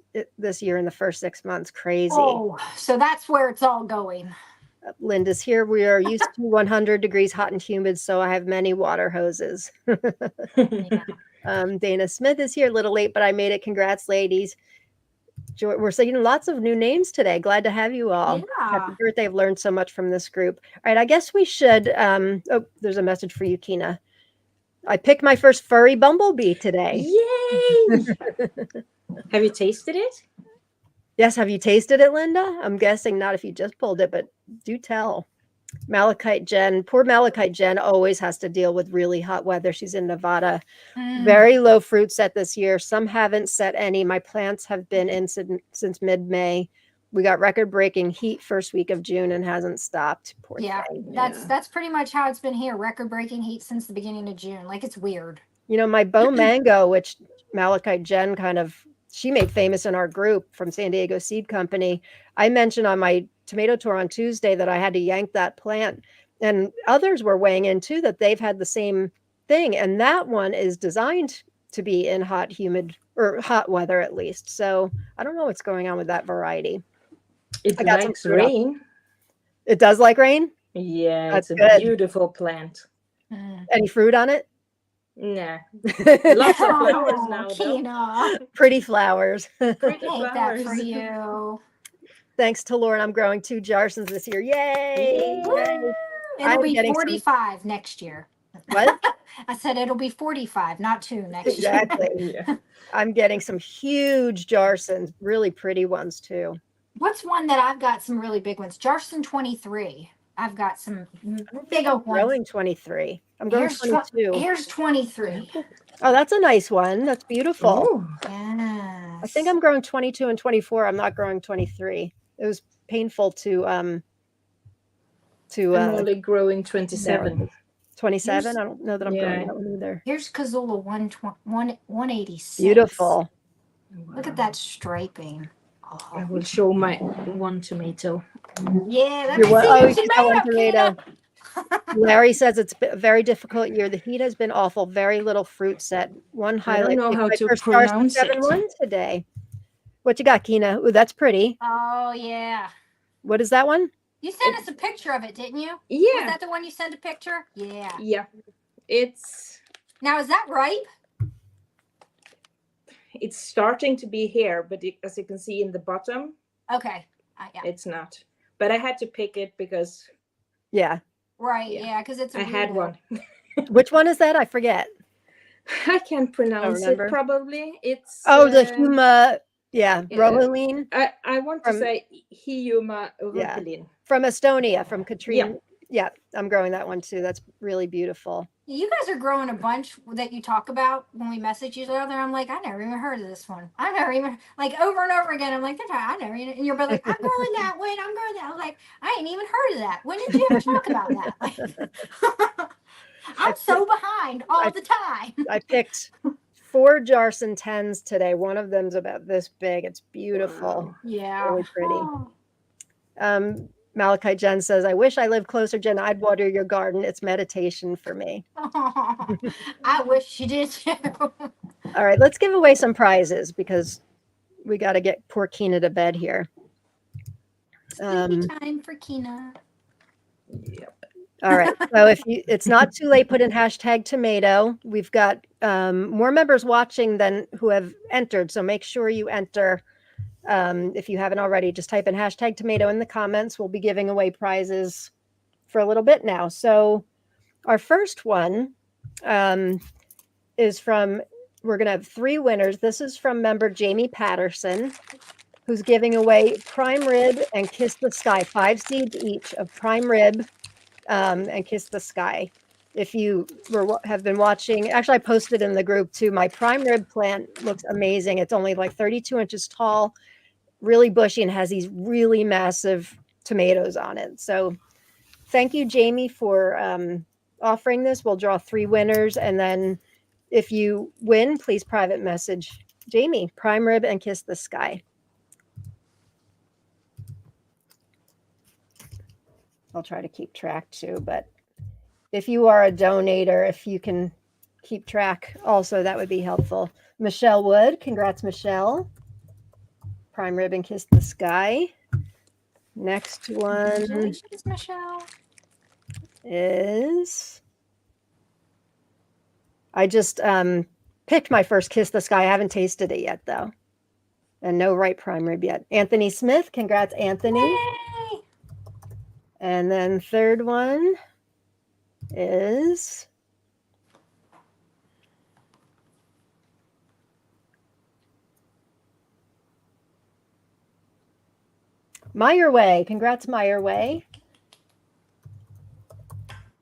year in the first 6 months. Crazy. Oh, so that's where it's all going. Linda's here. We are used to 100 degrees hot and humid, so I have many water hoses. Yeah. Dana Smith is here, a little late, but I made it. Congrats, ladies. We're seeing lots of new names today. Glad to have you all. Happy Yeah. birthday. I've learned so much from this group. All right, I guess we should. Oh, there's a message for you, Kina. I picked my first furry bumblebee today. Yay! Have you tasted it? Yes, have you tasted it, Linda? I'm guessing not if you just pulled it, but do tell. Malachite Jen, poor Malachite Jen always has to deal with really hot weather. She's in Nevada. Very low fruit set this year. Some haven't set any. My plants have been in since mid-May. We got record-breaking heat first week of June and hasn't stopped. Poor Yeah, thing. that's pretty much how it's been here. Record-breaking heat since the beginning of June. Like, it's weird. You know, my Bow Mango, which Malachite Jen she made famous in our group from San Diego Seed Company. I mentioned on my tomato tour on Tuesday that I had to yank that plant, and others were weighing in too that they've had the same thing. And that one is designed to be in hot, humid, or hot weather at least. So I don't know what's going on with that variety. It I got some likes fruit off. rain. It does like rain? Yeah, That's it's a good. beautiful plant. Any fruit on it? Nah. Lots of flowers now, though. Kina. Pretty flowers. Pretty I hate that for flowers. you. Thanks to Lauren, I'm growing 2 Jarsons this year. Yay! Yay. Yay. It'll I'm be getting 45 next year. What? I said it'll be 45, not 2 next Exactly. year. Yeah. I'm getting some huge Jarsons, really pretty ones too. What's one that I've got some really big ones? Jarson 23. I've got some big oak ones. Growing 23. I'm growing 22. Here's 23. Oh, that's a nice one. That's beautiful. Ooh. Yes. I think I'm growing 22 and 24. I'm not growing 23. It was painful to I'm only growing 27. 27. I don't know that I'm growing Yeah. that one either. Here's Kazula 186. Beautiful. Look at that striping. I Oh. will show my one tomato. Yeah, let You're me what? see Oh, your you got one tomato, tomato. Larry says it's been a very difficult year. The heat has been awful. Very little fruit set. One I don't highlight. know picked how my to first pronounce Jarson it. 7-1 today. What you got, Kina? Ooh, that's pretty. Oh, yeah. What is that one? You sent us a picture of it, didn't you? Was Yeah. that the one you sent a picture? Yeah. Yeah. It's Now, is that ripe? starting to be here, but as you can see in the bottom, Okay. Yeah. it's not. But I had to pick it because Yeah. Right. Yeah. Yeah, because it's a I had weirdo. one. Which one is that? I forget. I can't pronounce it remember. probably. It's The Huma, yeah. Rohelin I want to From- say Hiuma Yeah. Rupelin. from Estonia, from Katrine. Yeah, I'm growing that one too. That's really beautiful. You guys are growing a bunch that you talk about when we message each other. I'm like, I never even heard of this one. I never even, like, over and over again. I'm like, I never even, and you're both like, I'm growing that one. I'm growing that. I'm like, I ain't even heard of that. When did you ever talk about that? Like, I'm so behind all the time. I picked 4 Jarson 10s today. One of them's about this big. It's beautiful. Wow. Yeah. Really pretty. Oh. Malachi Jen says, I wish I lived closer, Jen. I'd water your garden. It's meditation for me. I wish you did too. All right, let's give away some prizes because we got to get poor Kina to bed here. Sleepy time for Kina. Yep. All right. So if it's not too late, put in hashtag tomato. We've got more members watching than who have entered. So make sure you enter. If you haven't already, just type in hashtag tomato in the comments. We'll be giving away prizes for a little bit now. So our first one is from, we're going to have 3 winners. This is from member Jamie Patterson, who's giving away prime rib and kiss the sky, 5 seeds each of prime rib and kiss the sky. If you have been watching, actually, I posted in the group too. My prime rib plant looks amazing. It's only like 32 inches tall, really bushy, and has these really massive tomatoes on it. So thank you, Jamie, for offering this. We'll draw 3 winners, and then if you win, please private message Jamie, prime rib and kiss the sky. I'll try to keep track too, but if you are a donator, if you can keep track also, that would be helpful. Michelle Wood, congrats, Michelle. Prime rib and kiss the sky. Next one Congratulations, Michelle. is, I just picked my first kiss the sky. I haven't tasted it yet though. And no right prime rib yet. Anthony Smith, congrats, Anthony. Yay! And then third one is Meyer Way. Congrats, Meyer Way.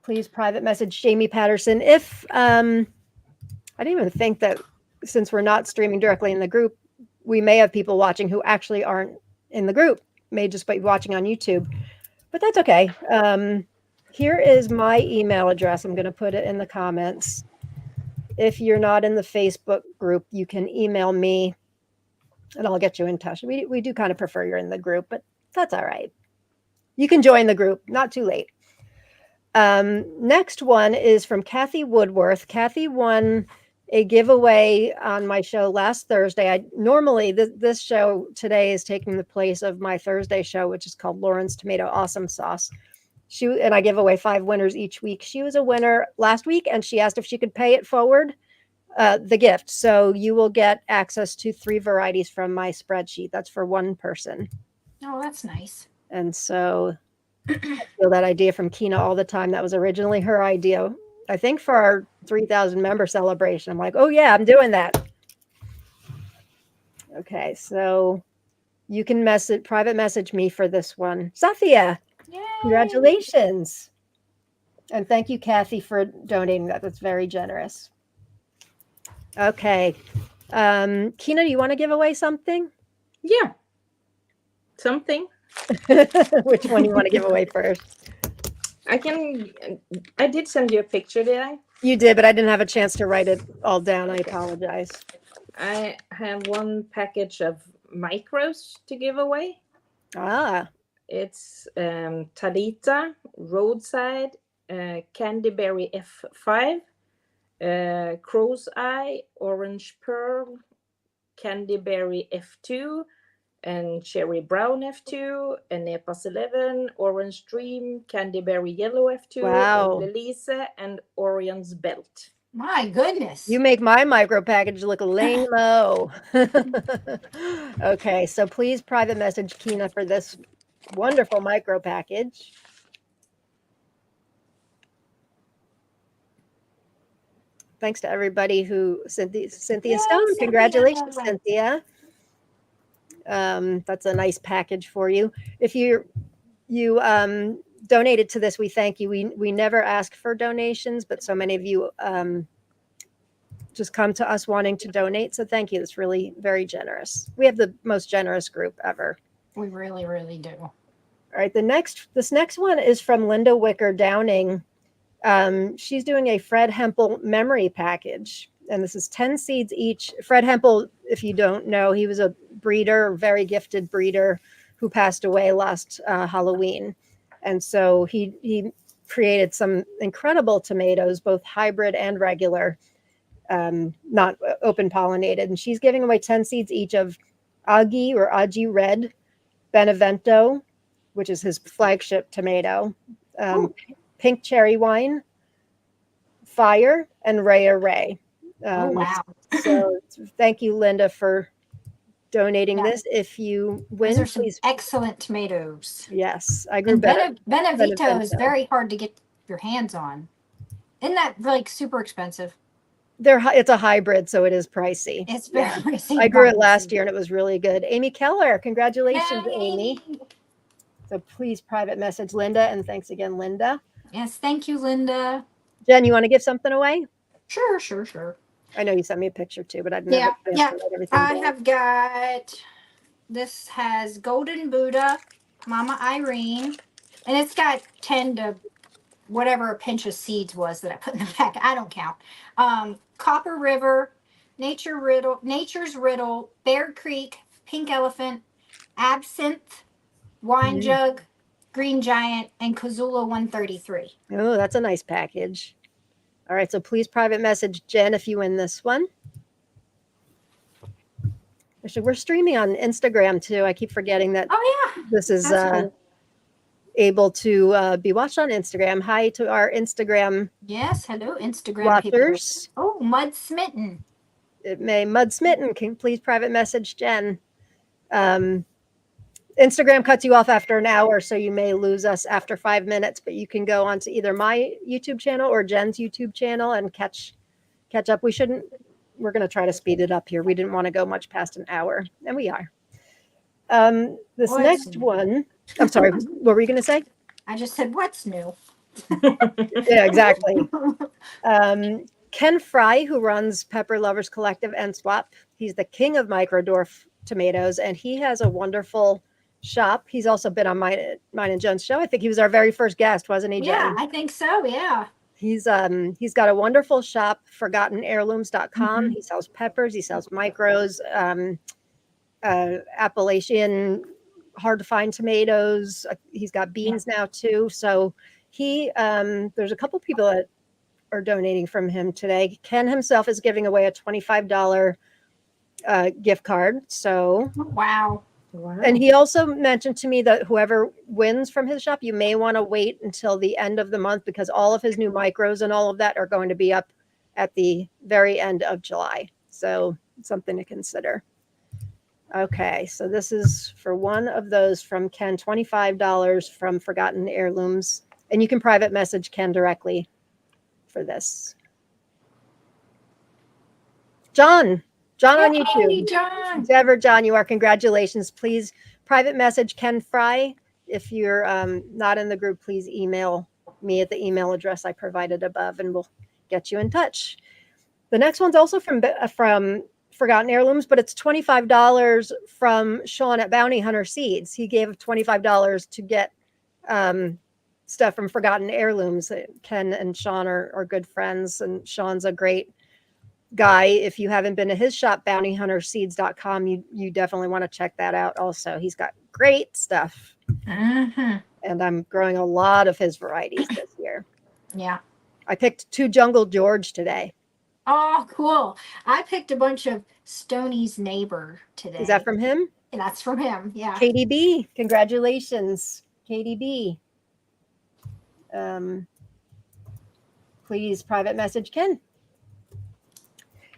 Please private message Jamie Patterson. If I didn't even think that since we're not streaming directly in the group, we may have people watching who actually aren't in the group, may just be watching on YouTube, but that's okay. Here is my email address. I'm going to put it in the comments. If you're not in the Facebook group, you can email me and I'll get you in touch. We do kind of prefer you're in the group, but that's all right. You can join the group, not too late. Next one is from Kathy Woodworth. Kathy won a giveaway on my show last Thursday. Normally this show today is taking the place of my Thursday show, which is called Lauren's Tomato Awesome Sauce. And I give away 5 winners each week. She was a winner last week, and she asked if she could pay it forward, the gift. So you will get access to 3 varieties from my spreadsheet. That's for one person. Oh, that's nice. And so I steal that idea from Kina all the time. That was originally her idea, I think, for our 3,000 member celebration. I'm like, oh yeah, I'm doing that. Okay, so you can private message me for this one. Safia, Yay! congratulations. And thank you, Kathy, for donating that. That's very generous. Okay. Kina, do you want to give away something? Yeah. Something. Which one do you want to give away first? I did send you a picture, did I? You did, but I didn't have a chance to write it all down. I apologize. I have one package of micros to give away. Ah. It's Talita, Roadside, Candyberry F5, Crow's Eye, Orange Pearl, Candyberry F2, and Cherry Brown F2, and Nepas 11, Orange Dream, Candyberry Yellow F2, Wow. Lelise, and Orion's Belt. My goodness. You make my micro package look lame-o. Okay, so please private message Kina for this wonderful micro package. Thanks to everybody who Cynthia Yay, Stone. Cynthia. Congratulations, Cynthia. That's a nice package for you. If you donated to this, we thank you. We never ask for donations, but so many of you just come to us wanting to donate. So thank you. It's really very generous. We have the most generous group ever. We really, really do. All right. This next one is from Linda Wicker Downing. She's doing a Fred Hempel memory package, and this is 10 seeds each. Fred Hempel, if you don't know, he was a breeder, very gifted breeder who passed away last Halloween. And so he created some incredible tomatoes, both hybrid and regular, not open pollinated. And she's giving away 10 seeds each of Aggie or Aggie Red, Benevento, which is his flagship tomato, Pink Cherry Wine, Fire, and Ray. Oh, wow. So thank you, Linda, for donating this. If you win, Those are some please. excellent tomatoes. Yes, I grew And better. Benevento is very hard to get your hands on. Isn't that like super expensive? It's a hybrid, so it is pricey. It's Yeah. very pricey. I grew it last year and it was really good. Amy Keller, congratulations, Yay! Amy. So please private message Linda, and thanks again, Linda. Yes, thank you, Linda. Jen, you want to give something away? Sure. I know you sent me a picture too, but I didn't have a chance Yeah. to write everything I down. have got, this has Golden Buddha, Mama Irene, and it's got 10 to whatever a pinch of seeds was that I put in the back. I don't count. Copper River, Nature's Riddle, Bear Creek, Pink Elephant, Absinthe, Wine Jug, Green Giant, and Kazula 133. Oh, that's a nice package. All right, so please private message Jen if you win this one. Actually, we're streaming on Instagram too. I keep forgetting that Oh, yeah. this is That's cool. able to be watched on Instagram. Hi to our Instagram Yes, hello, Instagram watchers. people. Oh, Mud Smitten. It may Mud Smitten. Can please private message Jen. Instagram cuts you off after an hour, so you may lose us after 5 minutes, but you can go onto either my YouTube channel or Jen's YouTube channel and catch up. We're going to try to speed it up here. We didn't want to go much past an hour, and we are. This What's next new? one, I'm sorry, what were you going to say? I just said, what's new? Yeah, exactly. Ken Fry, who runs Pepper Lovers Collective and Swap, he's the king of microdwarf tomatoes, and he has a wonderful shop. He's also been on mine and Jen's show. I think he was our very first guest, wasn't he, Jen? Yeah, I think so. Yeah. He's got a wonderful shop, forgottenheirlooms.com. He sells peppers, he sells micros, Appalachian hard to find tomatoes. He's got beans now too. So there's a couple people that are donating from him today. Ken himself is giving away a $25 gift card. So Wow. Wow. and he also mentioned to me that whoever wins from his shop, you may want to wait until the end of the month because all of his new micros and all of that are going to be up at the very end of July. So something to consider. Okay, so this is for one of those from Ken, $25 from Forgotten Heirlooms. And you can private message Ken directly for this. John on Hey, YouTube. John. Whoever John you are, congratulations. Please private message Ken Fry. If you're not in the group, please email me at the email address I provided above, and we'll get you in touch. The next one's also from Forgotten Heirlooms, but it's $25 from Sean at Bounty Hunter Seeds. He gave $25 to get stuff from Forgotten Heirlooms. Ken and Sean are good friends, and Sean's a great guy. If you haven't been to his shop, bountyhunterseeds.com, you definitely want to check that out also. He's got great stuff. And I'm growing a lot of his varieties this year. Yeah. I picked 2 Jungle George today. Oh, cool. I picked a bunch of Stoney's Neighbor today. Is that from him? That's from him. Yeah. KDB, congratulations, KDB. Please private message Ken.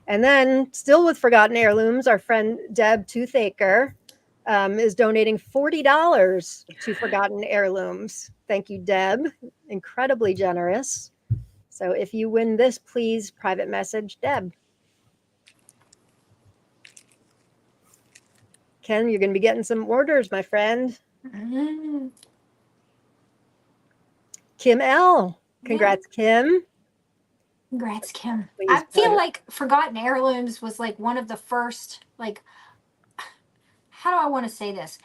And then, still with Forgotten Heirlooms, our friend Deb Toothaker is donating $40 to Forgotten Heirlooms. Thank you, Deb. Incredibly generous. So if you win this, please private message Deb. Ken, you're going to be getting some orders, my friend. Kim L. Congrats, Kim. Congrats, Kim. Please I feel private- like Forgotten Heirlooms was like one of the first, like, how do I want to say this?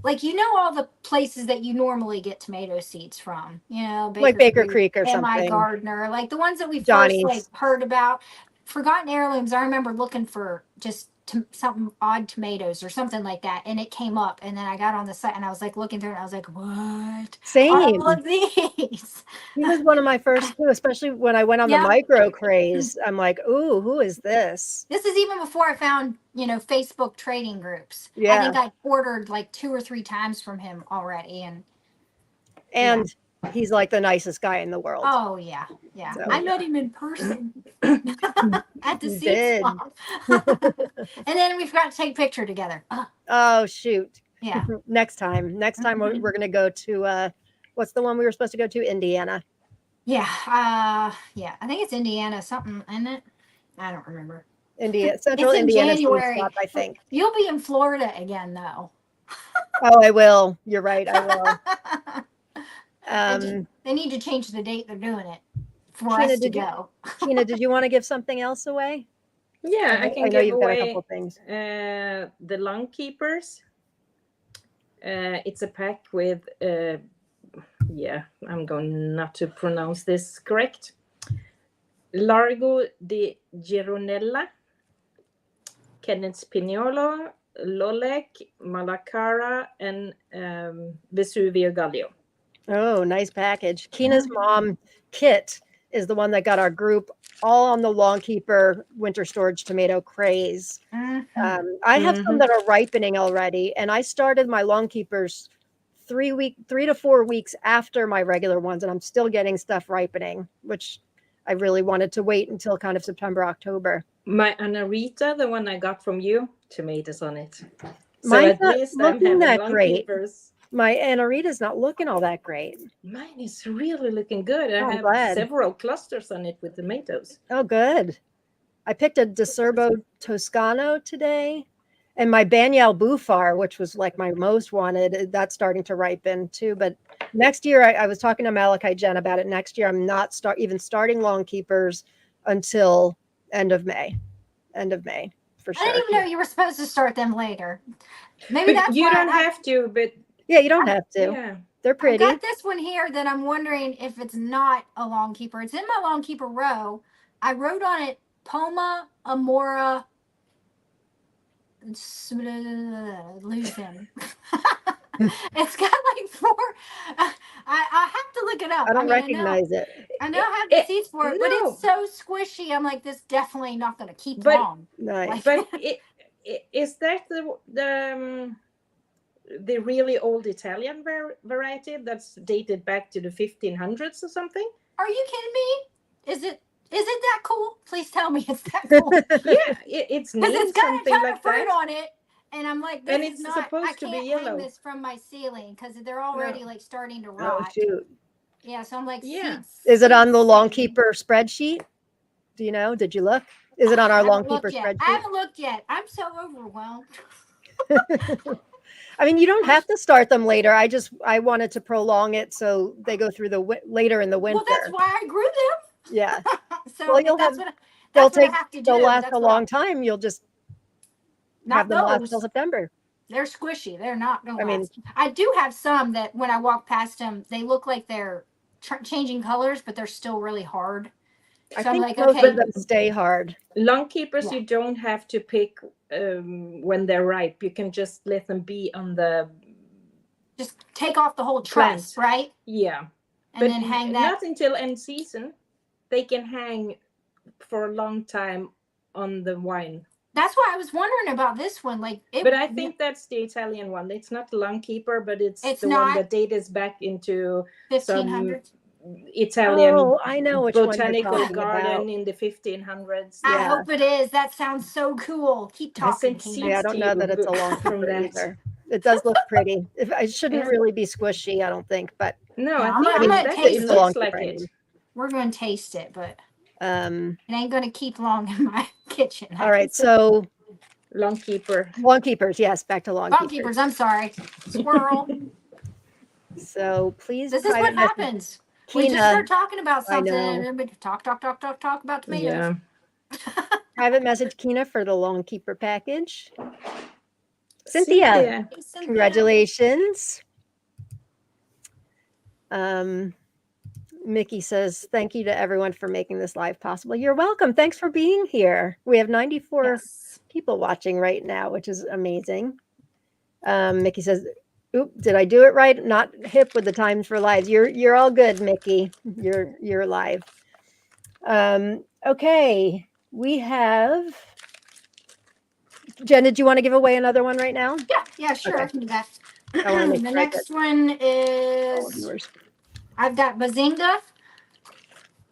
Like, you know, all the places that you normally get tomato seeds from, you know, like Baker Creek or M.I. something. Gardner, like the ones that we Johnny's. first like heard about. Forgotten Heirlooms, I remember looking for just something odd tomatoes or something like that, and it came up, and then I got on the site and I was like looking through it and I was like, what? Same. All of these. He was one of my first too, especially when I went on the micro craze. I'm like, ooh, who is this? This is even before I found, you know, Facebook trading groups. Yeah. I think I ordered like 2 or 3 times from him already. And he's like the nicest guy in the world. Oh, yeah. Yeah. So, I met him in person at the You seed did. swap. And then we forgot to take a picture together. Oh, shoot. Yeah. Next time we're going to go to, what's the one we were supposed to go to? Indiana. Yeah. Yeah. I think it's Indiana something, isn't it? I don't remember. Central It's in Indiana sweet January. spot, I think. You'll be in Florida again, though. Oh, I will. You're right. I will. They need to change the date they're doing it for Kina, us to go. Kina, did you want to give something else away? Yeah, I I can know give you've got a away couple things. the Lung Keepers. It's a pack with, yeah, I'm going not to pronounce this correct. Largo di Gironella, Kenneth Pignolo, Lolek, Malacara, and Vesuvio Gallio. Oh, nice package. Kina's mom, Kit, is the one that got our group all on the Longkeeper winter storage tomato craze. I have some that are ripening already, and I started my Longkeepers 3 to 4 weeks after my regular ones, and I'm still getting stuff ripening, which I really wanted to wait until kind of September, October. My Anarita, the one I got from you, tomatoes on it. So Mine's at not least I'm looking having that Lung great. Keepers. My Anarita's not looking all that great. Mine is really looking good. I I'm have glad. several clusters on it with tomatoes. Oh, good. I picked a DeCerbo Toscano today, and my Banyal Bufar, which was like my most wanted, that's starting to ripen too. But next year, I was talking to Malachi Jen about it. Next year, I'm not even starting Long Keepers until end of May for I sure. didn't even know you were supposed to start them later. Maybe But that's you why don't have to, but Yeah, you don't have to. yeah. They're I've pretty. got this one here that I'm wondering if it's not a long keeper. It's in my long keeper row. I wrote on it Poma Amora. Lose him. It's got like four. I have to look it up. I don't mean, recognize it. I know I have the seeds for it, but No. it's so squishy. I'm like, this definitely not going to keep But- long. Nice. But is that the really old Italian variety that's dated back to the 1500s or something? Are you kidding me? Is it that cool? Please tell me it's that cool. Yeah, it's Because named it's got a something ton like of fruit that. on it, and I'm like, this And is it's not. supposed I to be can't yellow. hang this from my ceiling because they're already like starting to Oh, rot. shoot. Yeah, so I'm like, Yeah. seeds. Is it on the seeds. Longkeeper spreadsheet? Do you know? Did you look? Is it on I our haven't Longkeeper looked yet. I spreadsheet? haven't looked yet. I'm so overwhelmed. I mean, you don't have to start them later. I wanted to prolong it so they go through the later in the winter. Well, that's why I grew them. Yeah. So Well, if you'll that's have- what They'll that's what I have to do. They'll last That's a what long time. You'll just have not them last till those. September. They're squishy. They're not going I to mean- last. I do have some that when I walk past them, they look like they're changing colors, but they're still really hard. I So I'm think like, most okay, of them stay hard. Lung keepers, Yeah. you don't have to pick when they're ripe. You can just let them be on the just take off the whole truss, right? yeah. And then hang that. Not until end season. They can hang for a long time on the vine. That's why I was wondering about this one. Like, But I think that's the Italian one. It's not the Lung Keeper, but it's the not one that dates back into 1500s. Italian Oh, I know which one you're botanical talking garden about. in the 1500s. I Yeah. hope it is. That sounds so cool. Keep I talking. sent Kina. Yeah, I don't know that it's a long from keeper that. either. It does look pretty. It shouldn't Yeah. really be squishy, I don't think, but No, Yeah, I I'm think gonna that taste it it. looks Long like keeper, I it. mean. We're going to taste it, but it it ain't going to keep long in my kitchen. all right, so Long keeper. long keepers, yes, back to long Bug keepers. keepers, I'm sorry. Squirrel. So please This is private what message happens. We just Kina, start talking about I something know. and then we talk about tomatoes. Yeah. private message Kina for the long keeper package. Cynthia. Congratulations. Mickey says, thank you to everyone for making this live possible. You're welcome. Thanks for being here. We have 94 Yes. people watching right now, which is amazing. Mickey says, oop, did I do it right? Not hip with the times for lives. You're all good, Mickey. You're live. Okay. We have Jen, did you want to give away another one right now? Yeah, sure. Okay. I can do that. I wanna make The sure I next one All of is yours. I've got Bazinga,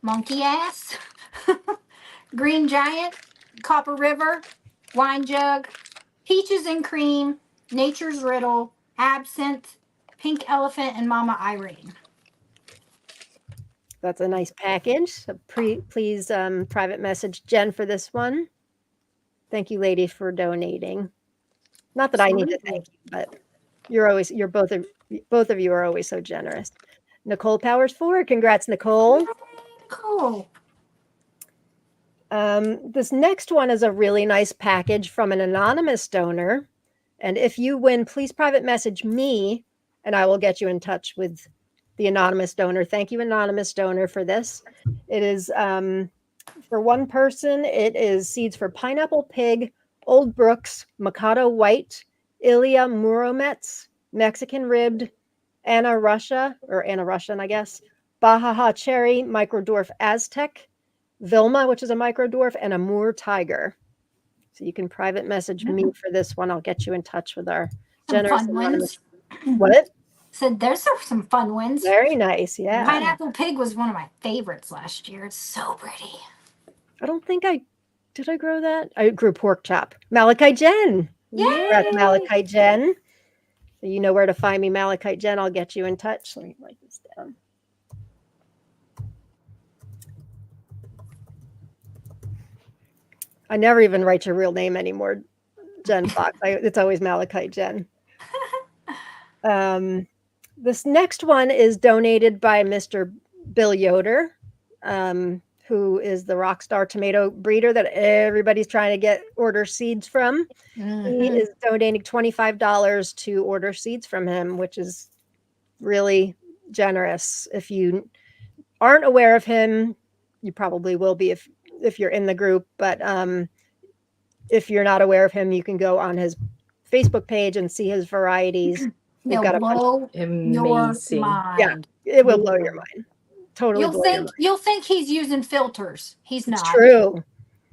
Monkey Ass, Green Giant, Copper River, Wine Jug, Peaches and Cream, Nature's Riddle, Absinthe, Pink Elephant, and Mama Irene. That's a nice package. So please private message Jen for this one. Thank you, ladies, for donating. Not that I need to thank you, but you're both of you are always so generous. Nicole Powers Ford, congrats, Nicole. Cool. This next one is a really nice package from an anonymous donor. And if you win, please private message me and I will get you in touch with the anonymous donor. Thank you, anonymous donor, for this. It is for one person, it is seeds for Pineapple Pig, Old Brooks, Mikado White, Ilya Muromets, Mexican Ribbed, Anna Russian, I guess, Baja Cherry, Microdwarf Aztec, Vilma, which is a microdwarf, and a Moor Tiger. So you can private message me for this one. I'll get you in touch with our Some generous fun anonymous. ones. What? Said there's some fun ones. Very nice. Yeah. Pineapple Pig was one of my favorites last year. It's so pretty. I don't think did I grow that? I grew pork chop. Malachi Jen. Congrats, Yay! Malachi Jen. So you know where to find me, Malachi Jen. I'll get you in touch. Let me write this down. I never even write your real name anymore, Jen Fox. It's always Malachi Jen. This next one is donated by Mr. Bill Yoder, who is the Rockstar tomato breeder that everybody's trying to order seeds from. He is donating $25 to order seeds from him, which is really generous. If you aren't aware of him, you probably will be if you're in the group, but if you're not aware of him, you can go on his Facebook page and see his varieties. We've got a bunch. Amazing. Your mind. Yeah, it will blow your mind. Totally blow your mind. You'll think he's using filters. He's It's not. true.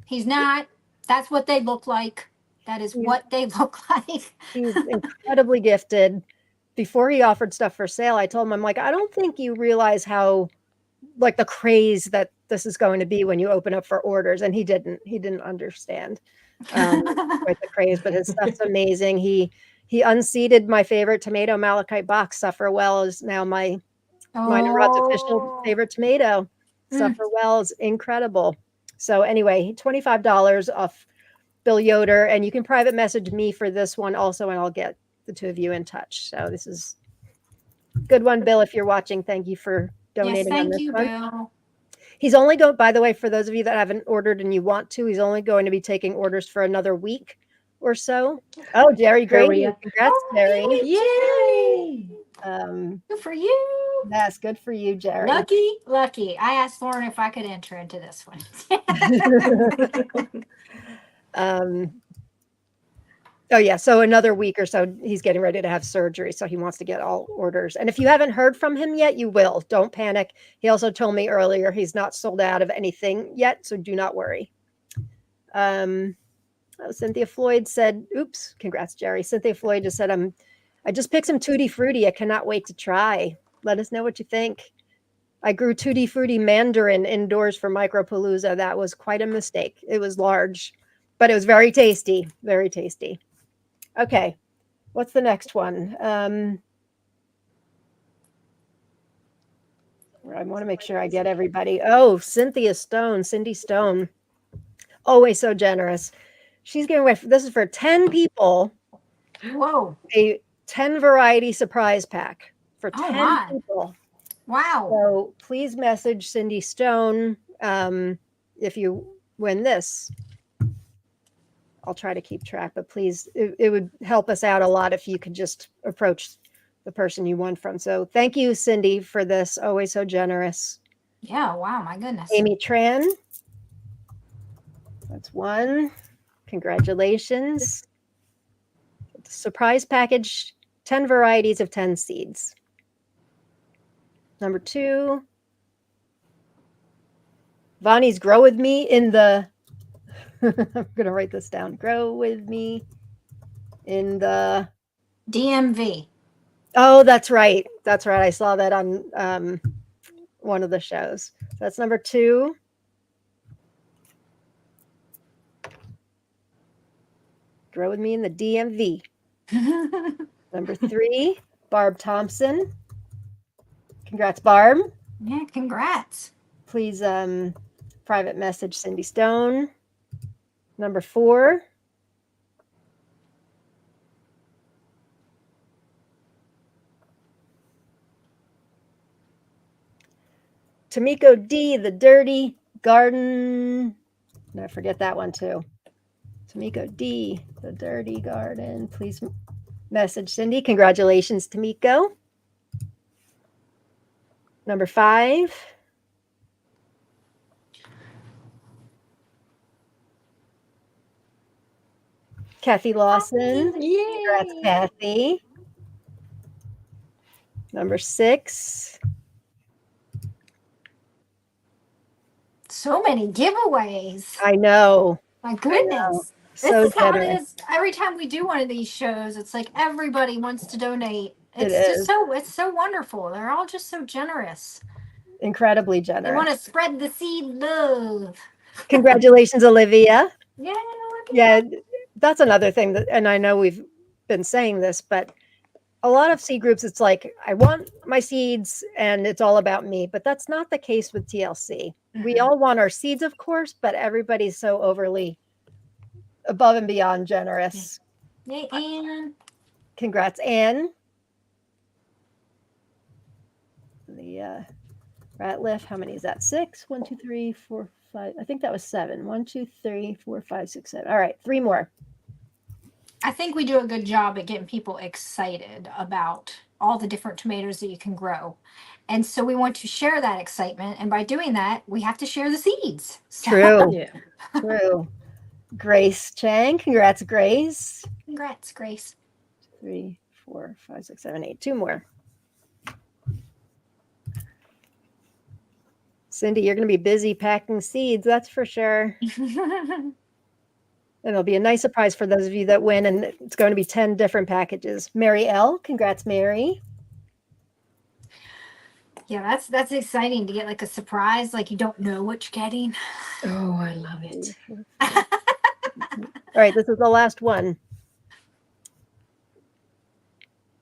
He's not. That's what they look like. That is what they look like. He's incredibly gifted. Before he offered stuff for sale, I told him, I'm like, I don't think you realize how like the craze that this is going to be when you open up for orders. And he didn't understand quite the craze, but his stuff's amazing. He unseated my favorite tomato, Malachite Box. Suffer Well is now mine and Rod's official favorite tomato. Suffer Well is incredible. So anyway, $25 off Bill Yoder, and you can private message me for this one also, and I'll get the two of you in touch. So this is a good one, Bill. If you're watching, thank you for donating. Yes, on this one. Bill. He's only going, by the way, for those of you that haven't ordered and you want to, he's only going to be taking orders for another week or so. Oh, Jerry Grady. Congrats, Jerry. Yay! Good for you. Yes, good for you, Jerry. Lucky. I asked Lauren if I could enter into this one. Oh yeah, so another week or so, he's getting ready to have surgery, so he wants to get all orders. And if you haven't heard from him yet, you will. Don't panic. He also told me earlier he's not sold out of anything yet, so do not worry. Cynthia Floyd said, oops, congrats, Jerry. Cynthia Floyd just said, I just picked some Tutti Frutti. I cannot wait to try. Let us know what you think. I grew Tutti Frutti Mandarin indoors for Micropalooza. That was quite a mistake. It was large, but it was very tasty. Very tasty. Okay, what's the next one? I want to make sure I get everybody. Oh, Cindy Stone. Always so generous. She's giving away, this is for 10 people. Whoa. A 10 variety surprise pack for 10 people. Wow. So please message Cindy Stone if you win this. I'll try to keep track, but please, it would help us out a lot if you could just approach the person you won from. So thank you, Cindy, for this. Always so generous. Yeah, wow, my goodness. Amy Tran. That's one. Congratulations. Surprise package, 10 varieties of 10 seeds. Number 2. Vonnie's Grow With Me in the I'm going to write this down. Grow With Me in the DMV. Oh, that's right. That's right. I saw that on one of the shows. That's number 2. Grow With Me in the DMV. Number 3, Barb Thompson. Congrats, Barb. Yeah, congrats. Please private message Cindy Stone. Number 4. Tamiko D, the Dirty Garden. No, I forget that one too. Tamiko D, the Dirty Garden. Please message Cindy. Congratulations, Tamiko. Number 5. Kathy Lawson. Congrats, Yay! Kathy. Number 6. So many giveaways. I know. My goodness. This So is how it generous. is every time we do one of these shows. It's like everybody wants to donate. It It's just is. it's so wonderful. They're all just so generous. Incredibly They want generous. to spread the seed love. Congratulations, Olivia. Yeah, look at Yeah, that's another thing that, and I know we've been saying this, but a lot of seed groups, it's like, I want my seeds and it's all about me, but that's not the case with TLC. We all want our seeds, of course, but everybody's so overly above and beyond generous. Yay, Anne. Congrats, Anne. The Ratliff, how many is that? 6? 1, 2, 3, 4, 5. I think that was 7. 1, 2, 3, 4, 5, 6, 7. All right, 3 more. I think we do a good job at getting people excited about all the different tomatoes that you can grow. And so we want to share that excitement. And by doing that, we have to share the seeds. So, True. Yeah. True. Grace Chang. Congrats, Grace. congrats, Grace. 3, 4, 5, 6, 7, 8. 2 more. Cindy, you're going to be busy packing seeds, that's for sure. And it'll be a nice surprise for those of you that win, and it's going to be 10 different packages. Mary L. Congrats, Mary. Yeah, that's exciting to get like a surprise, like you don't know what you're getting. Oh, I love it. All right, this is the last one.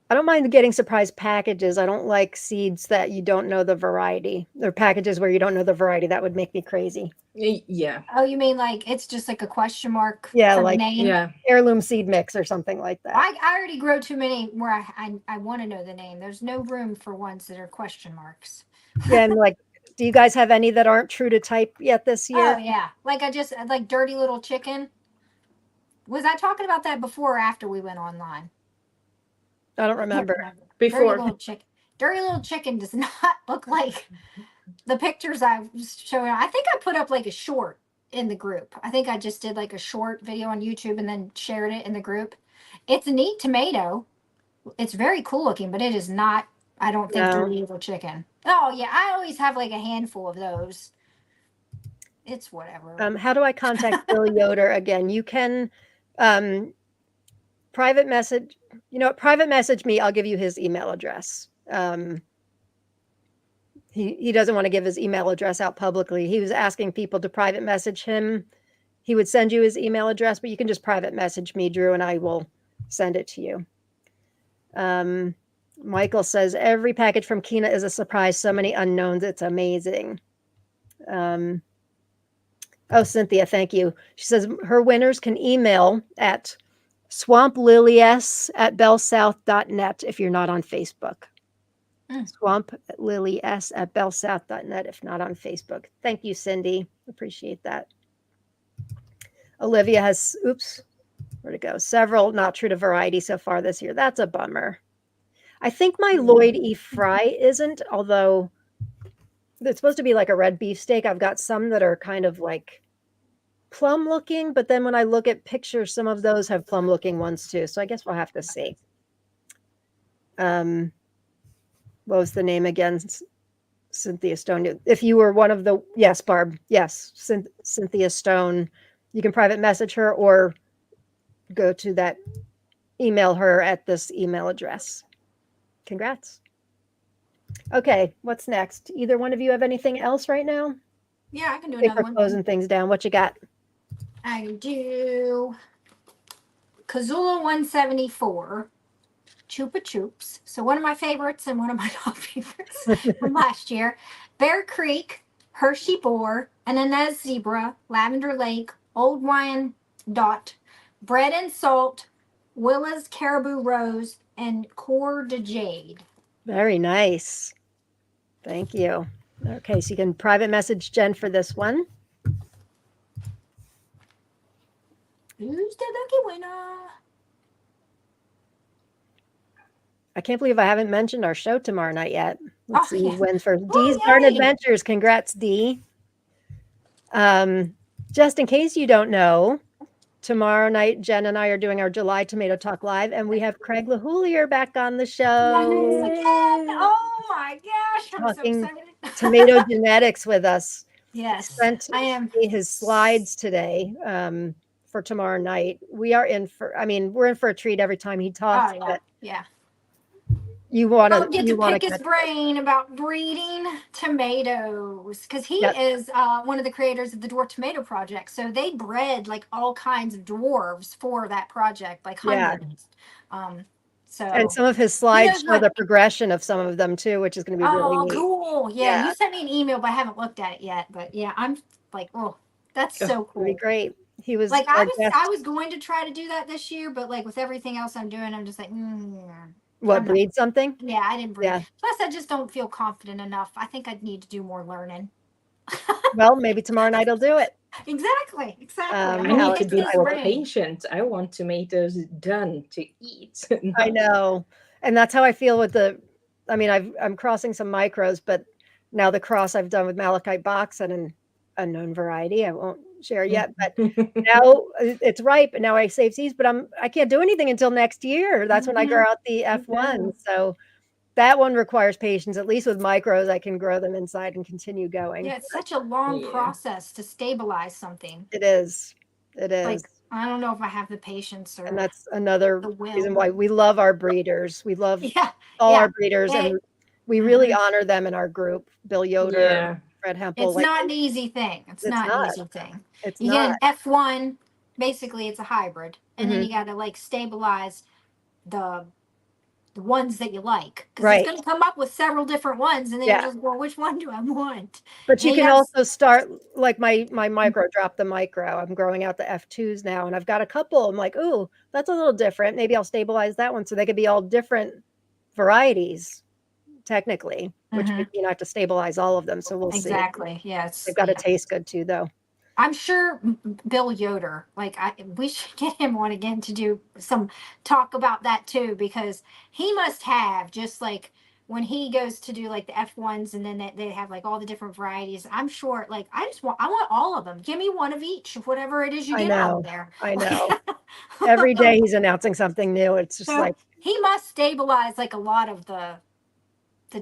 I don't mind getting surprise packages. I don't like seeds that you don't know the variety, or packages where you don't know the variety. That would make me crazy. Yeah. Oh, you mean like it's just like a question mark Yeah, for the like name? Yeah. heirloom seed mix or something like that. I already grow too many where I want to know the name. There's no room for ones that are question marks. Yeah, and like, do you guys have any that aren't true to type yet this year? Oh yeah, like I just like dirty little chicken. Was I talking about that before or after we went online? I don't I can't remember. remember. Before. Dirty little chicken. Dirty little chicken does not look like the pictures I was showing. I think I put up like a short in the group. I think I just did like a short video on YouTube and then shared it in the group. It's a neat tomato. It's very cool looking, but it is not, I don't think, No. dirty little chicken. Oh yeah, I always have like a handful of those. It's whatever. How do I contact Bill Yoder again? You can private message, private message me. I'll give you his email address. He doesn't want to give his email address out publicly. He was asking people to private message him. He would send you his email address, but you can just private message me, Drew, and I will send it to you. Michael says, every package from Kina is a surprise. So many unknowns. It's amazing. Oh, Cynthia, thank you. She says her winners can email at swamplilyS@bellsouth.net if you're not on Facebook. swamplilyS@bellsouth.net if not on Facebook. Thank you, Cindy. Appreciate that. Olivia has, where'd it go? Several not true to variety so far this year. That's a bummer. I think my Lloyd E. Fry isn't, although it's supposed to be like a red beefsteak. I've got some that are kind of like plum looking, but then when I look at pictures, some of those have plum looking ones too. So I guess we'll have to see. What was the name again? Cynthia Stone. If you were one of the, yes, Barb, yes, Cynthia Stone, you can private message her or go to that, email her at this email address. Congrats. Okay, what's next? Either one of you have anything else right now? Yeah, I can do I think another we're one. closing things down. What you got? I do Kazula 174, Chupa Chups. So one of my favorites and one of my not favorites from last year. Bear Creek, Hershey Boar, Inez Zebra, Lavender Lake, Old Wyandotte, Bread and Salt, Willa's Caribou Rose, and Coeur de Jade. Very nice. Thank you. Okay, so you can private message Jen for this one. Who's the lucky winner? I can't believe I haven't mentioned our show tomorrow night yet. Let's see who yeah. wins for Dee's Garden yay. Adventures. Congrats, Dee. Just in case you don't know, tomorrow night, Jen and I are doing our July Tomato Talk Live, and we have Craig LaHoolier back on the Yes, show again. Oh my gosh, I'm talking so excited. tomato genetics with us. Yes, Sent I am. me his slides today for tomorrow night. We're in for a treat every time he talks. Oh, But yeah. you want I'll get to pick his catch brain about breeding tomatoes because he Yep. is one of the creators of the Dwarf Tomato Project. So they bred like all kinds of dwarves for that project, like Yeah. hundreds. So And some of his slides knows show what- the progression of some of them too, which is going to be really neat. Cool. Yeah, Yeah. you sent me an email, but I haven't looked at it yet. But yeah, I'm like, oh, that's so It'll be cool. great. He was Like our guest. I was going to try to do that this year, but like with everything else I'm doing, I'm just like, What, I'm not- breed something? yeah, I didn't breed. Yeah. Plus, I just don't feel confident enough. I think I'd need to do more learning. Well, maybe tomorrow night I'll do it. Exactly. I I'm need gonna to pick be his more brain. patient. I want tomatoes done to eat. I know. And that's how I feel with I'm crossing some micros, but now the cross I've done with Malachite box and an unknown variety, I won't share yet, but now it's ripe and now I save seeds, but I can't do anything until next year. That's when I grow out the F1. So that one requires patience. At least with micros, I can grow them inside and continue going. Yeah, it's such a long Yeah. process to stabilize something. It is. It is. Like I don't know if I have the patience or And that's another the will. reason why we love our breeders. We love yeah. all Yeah. our breeders, Hey. and we really honor them in our group. Bill Yoder, Yeah. Fred Hempel. It's not an easy thing. It's not an easy thing. It's You not. get an F1, basically it's a hybrid. And then Mhm. you gotta like stabilize the ones that you like. Because Right. it's gonna come up with several different ones and then Yeah. you're just well, which one do I want? But you And can have- also start like my micro, drop the micro. I'm growing out the F2s now, and I've got a couple. I'm like, ooh, that's a little different. Maybe I'll stabilize that one so they could be all different varieties, technically, which means you have to stabilize all of them. So we'll see. Exactly. Yes. They've got to taste good too, though. I'm sure Bill Yoder, like we should get him on again to do some talk about that too, because he must have just like when he goes to do like the F1s and then they have like all the different varieties. I'm sure like I want all of them. Give me one of each, whatever it is you I get out know. of there. I know. Every day he's announcing something new. It's just So like he must stabilize like a lot of the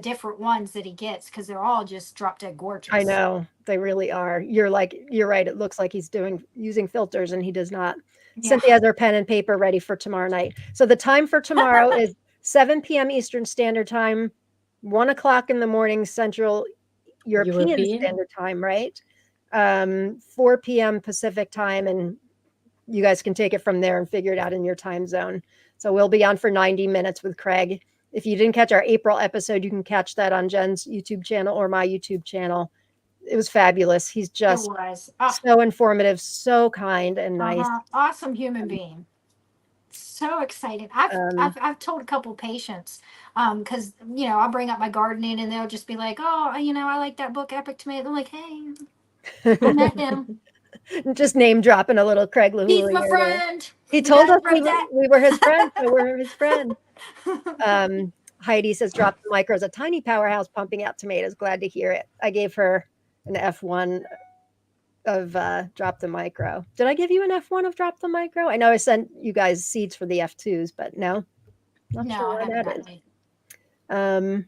different ones that he gets because they're all just drop dead gorgeous. I know they really are. You're right. It looks like he's using filters, and he does not. Yeah. Cynthia has her pen and paper ready for tomorrow night. So the time for tomorrow is 7 p.m. Eastern Standard Time, 1 o'clock in the morning Central European Standard Time, right? 4 p.m. Pacific Time, and you guys can take it from there and figure it out in your time zone. So we'll be on for 90 minutes with Craig. If you didn't catch our April episode, you can catch that on Jen's YouTube channel or my YouTube channel. It was fabulous. He's just so informative, so kind and nice. Awesome human being. So excited. I've told a couple patients because I'll bring up my gardening and they'll just be like, oh, I like that book Epic Tomato. They're like, hey, I met him. Just name dropping a little Craig LaHoolier. He's my friend. He told us we were his friend, so we're his friend. Heidi says, drop the micro is a tiny powerhouse pumping out tomatoes. Glad to hear it. I gave her an F1 of drop the micro. Did I give you an F1 of drop the micro? I know I sent you guys seeds for the F2s, but no. Not sure where that is.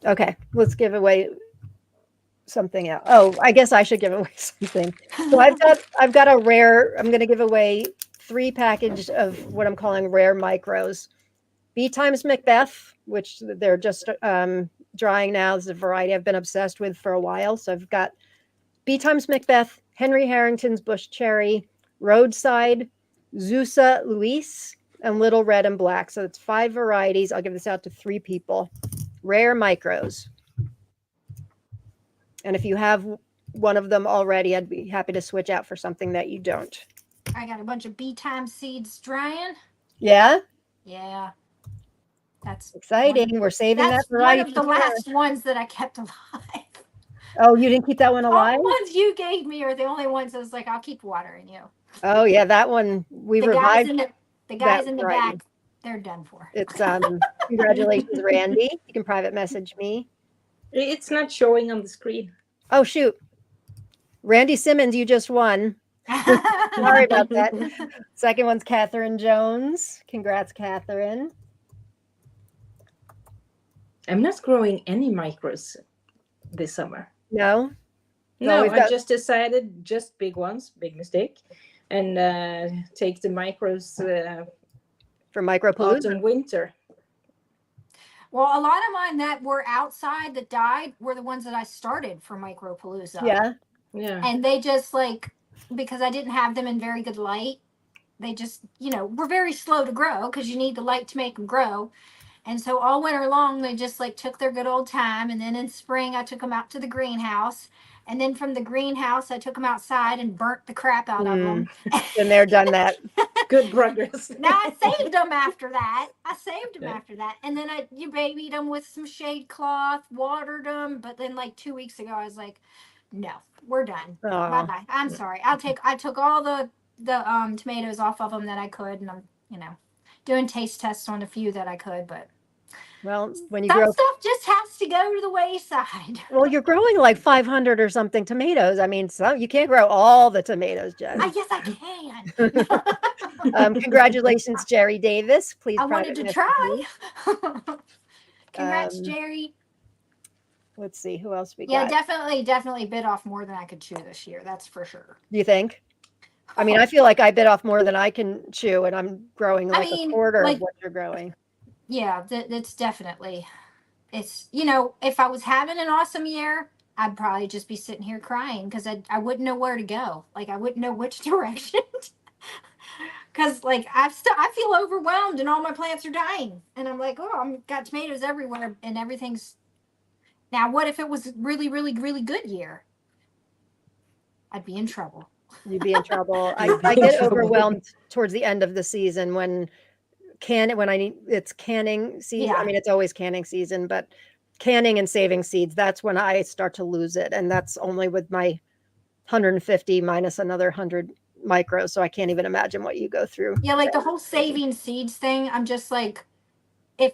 Okay, let's give away something else. Oh, I guess I should give away something. So I've got a rare, I'm going to give away 3 packages of what I'm calling rare micros. B times Macbeth, which they're just drying now. This is a variety I've been obsessed with for a while. So I've got B times Macbeth, Henry Harrington's Bush Cherry, Roadside, Zusa Luis, and Little Red and Black. So it's 5 varieties. I'll give this out to 3 people. Rare micros. And if you have one of them already, I'd be happy to switch out for something that you don't. I got a bunch of bee time seeds drying. Yeah, Yeah, that's exciting. We're saving that that's one variety of for the tomorrow. last ones that I kept alive. Oh, you didn't keep that one All alive? the ones you gave me are the only ones I was like, I'll keep watering you. Oh yeah, that one we The guys revived in the that back, variety. they're done for. It's congratulations, Randy. You can private message me. It's not showing on the screen. Oh shoot. Randy Simmons, you just won. Sorry about that. Second one's Catherine Jones. Congrats, Catherine. I'm not growing any micros this summer. No? No, we've I got just decided just big ones, big mistake, and take the micros for Micropalooza. autumn, winter. Well, a lot of mine that were outside that died were the ones that I started for Micropalooza. Yeah. Yeah. And they just like, because I didn't have them in very good light, they just, were very slow to grow because you need the light to make them grow. And so all winter long, they just like took their good old time. And then in spring, I took them out to the greenhouse. And then from the greenhouse, I took them outside and burnt the crap out of them. Been there, done that. Good progress. Now I saved them after that. And then you babied them with some shade cloth, watered them. But then like 2 weeks ago, I was like, no, we're done. Aw. Bye-bye. I'm sorry. I took all the tomatoes off of them that I could. And I'm, doing taste tests on a few that I could, but Well, when you some grow, stuff just has to go to the wayside. well, you're growing like 500 or something tomatoes. I mean, so you can't grow all the tomatoes, Jen. Yes, I can. Congratulations, Jerry Davis. Please, I wanted private to message try. me. Congrats, Jerry. Let's see who else we Yeah, got. definitely bit off more than I could chew this year. That's for sure. Do you think? I mean, I feel like I bit off more than I can chew, and I'm growing like a quarter of what you're growing. Yeah, that's definitely. It's if I was having an awesome year, I'd probably just be sitting here crying because I wouldn't know where to go. Like I wouldn't know which direction. Because like I feel overwhelmed and all my plants are dying, and I'm like, oh, I've got tomatoes everywhere and everything's. Now, what if it was a really, really, really good year? I'd be in trouble. You'd be in trouble. I get overwhelmed towards the end of the season when it's canning season. Yeah. I mean, it's always canning season, but canning and saving seeds, that's when I start to lose it. And that's only with my 150 minus another 100 micros. So I can't even imagine what you go through. Yeah, like the whole saving seeds thing, I'm just like, if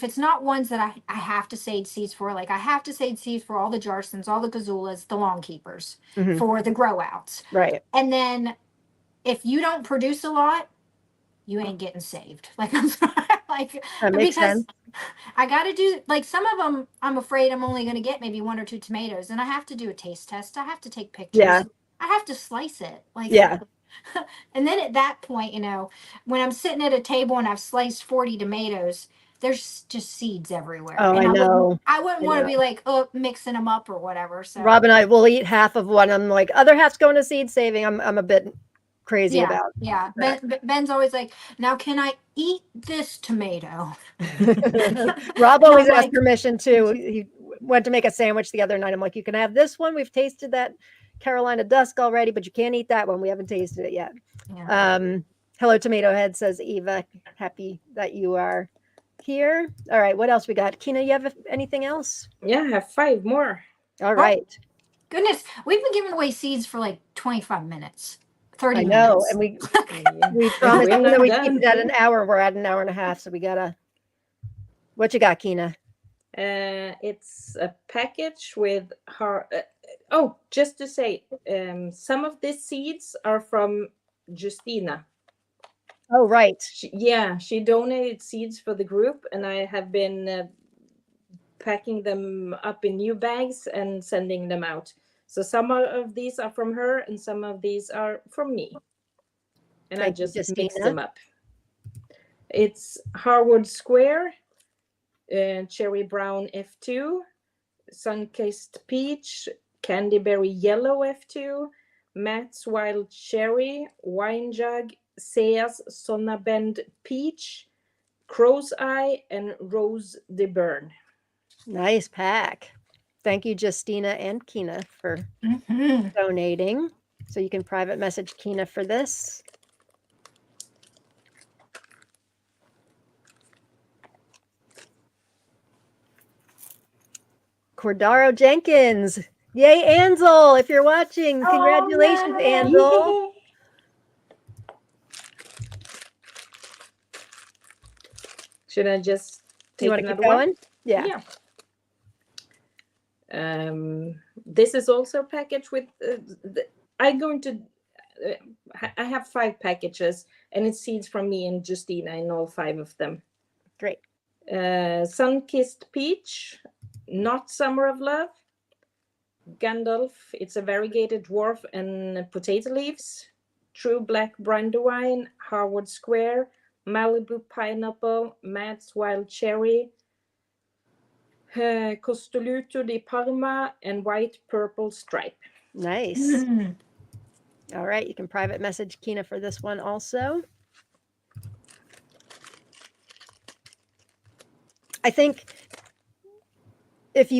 it's not ones that I have to save seeds for, like I have to save seeds for all the Jarsons, all the Gazulas, the lawn keepers, for the grow outs. Right. And then if you don't produce a lot, you ain't getting saved. Like I'm sorry, like that makes sense. I got to do like some of them. I'm afraid I'm only going to get maybe 1 or 2 tomatoes, and I have to do a taste test. I have to take pictures. Yeah. I have to slice it. Like yeah. And then at that point, when I'm sitting at a table and I've sliced 40 tomatoes, there's just seeds everywhere. Oh, and I know. I wouldn't want to be like, mixing them up or whatever. So Rob and I will eat half of one. I'm like, other half's going to seed saving. I'm a bit crazy about. Yeah. Ben's always like, now can I eat this tomato? Rob always asked permission too. He went to make a sandwich the other night. I'm like, you can have this one. We've tasted that Carolina Dusk already, but you can't eat that one. We haven't tasted it yet. Yeah. Hello, Tomato Head, says Eva. Happy that you are here. All right, what else we got? Kina, you have anything else? Yeah, I have 5 more. All right. Goodness, we've been giving away seeds for like 25 minutes. 30 I know, minutes. and we promised that we keep it at an hour. We're at an hour and a half, so we gotta. What you got, Kina? It's a package with her. Just to say, some of these seeds are from Justina. Oh, right. She donated seeds for the group, and I have been packing them up in new bags and sending them out. So some of these are from her, and some of these are from me. And I just mix them up. It's Harwood Square, Cherry Brown F2, Sunkissed Peach, Candyberry Yellow F2, Matt's Wild Cherry, Wine Jug, Sea's Sonnabend Peach, Crow's Eye, and Rose de Burn. Nice pack. Thank you, Justina and Kina, for Mhm. donating. So you can private message Kina for this. Cordaro Jenkins. Yay, Ansel. If you're watching, congratulations, Oh, yeah. Ansel. Should I just You take want to keep another one? going? Yeah. Yeah. This is also a package with. I'm going to. I have 5 packages, and it's seeds from me and Justina in all 5 of them. Great. Sun-kissed peach, not summer of love. Gandalf, it's a variegated dwarf and potato leaves. True black brandywine, Harvard Square, Malibu pineapple, Matt's wild cherry, Costoluto di Parma, and white purple stripe. Nice. Mhm. All right. You can private message Kina for this one also. I think if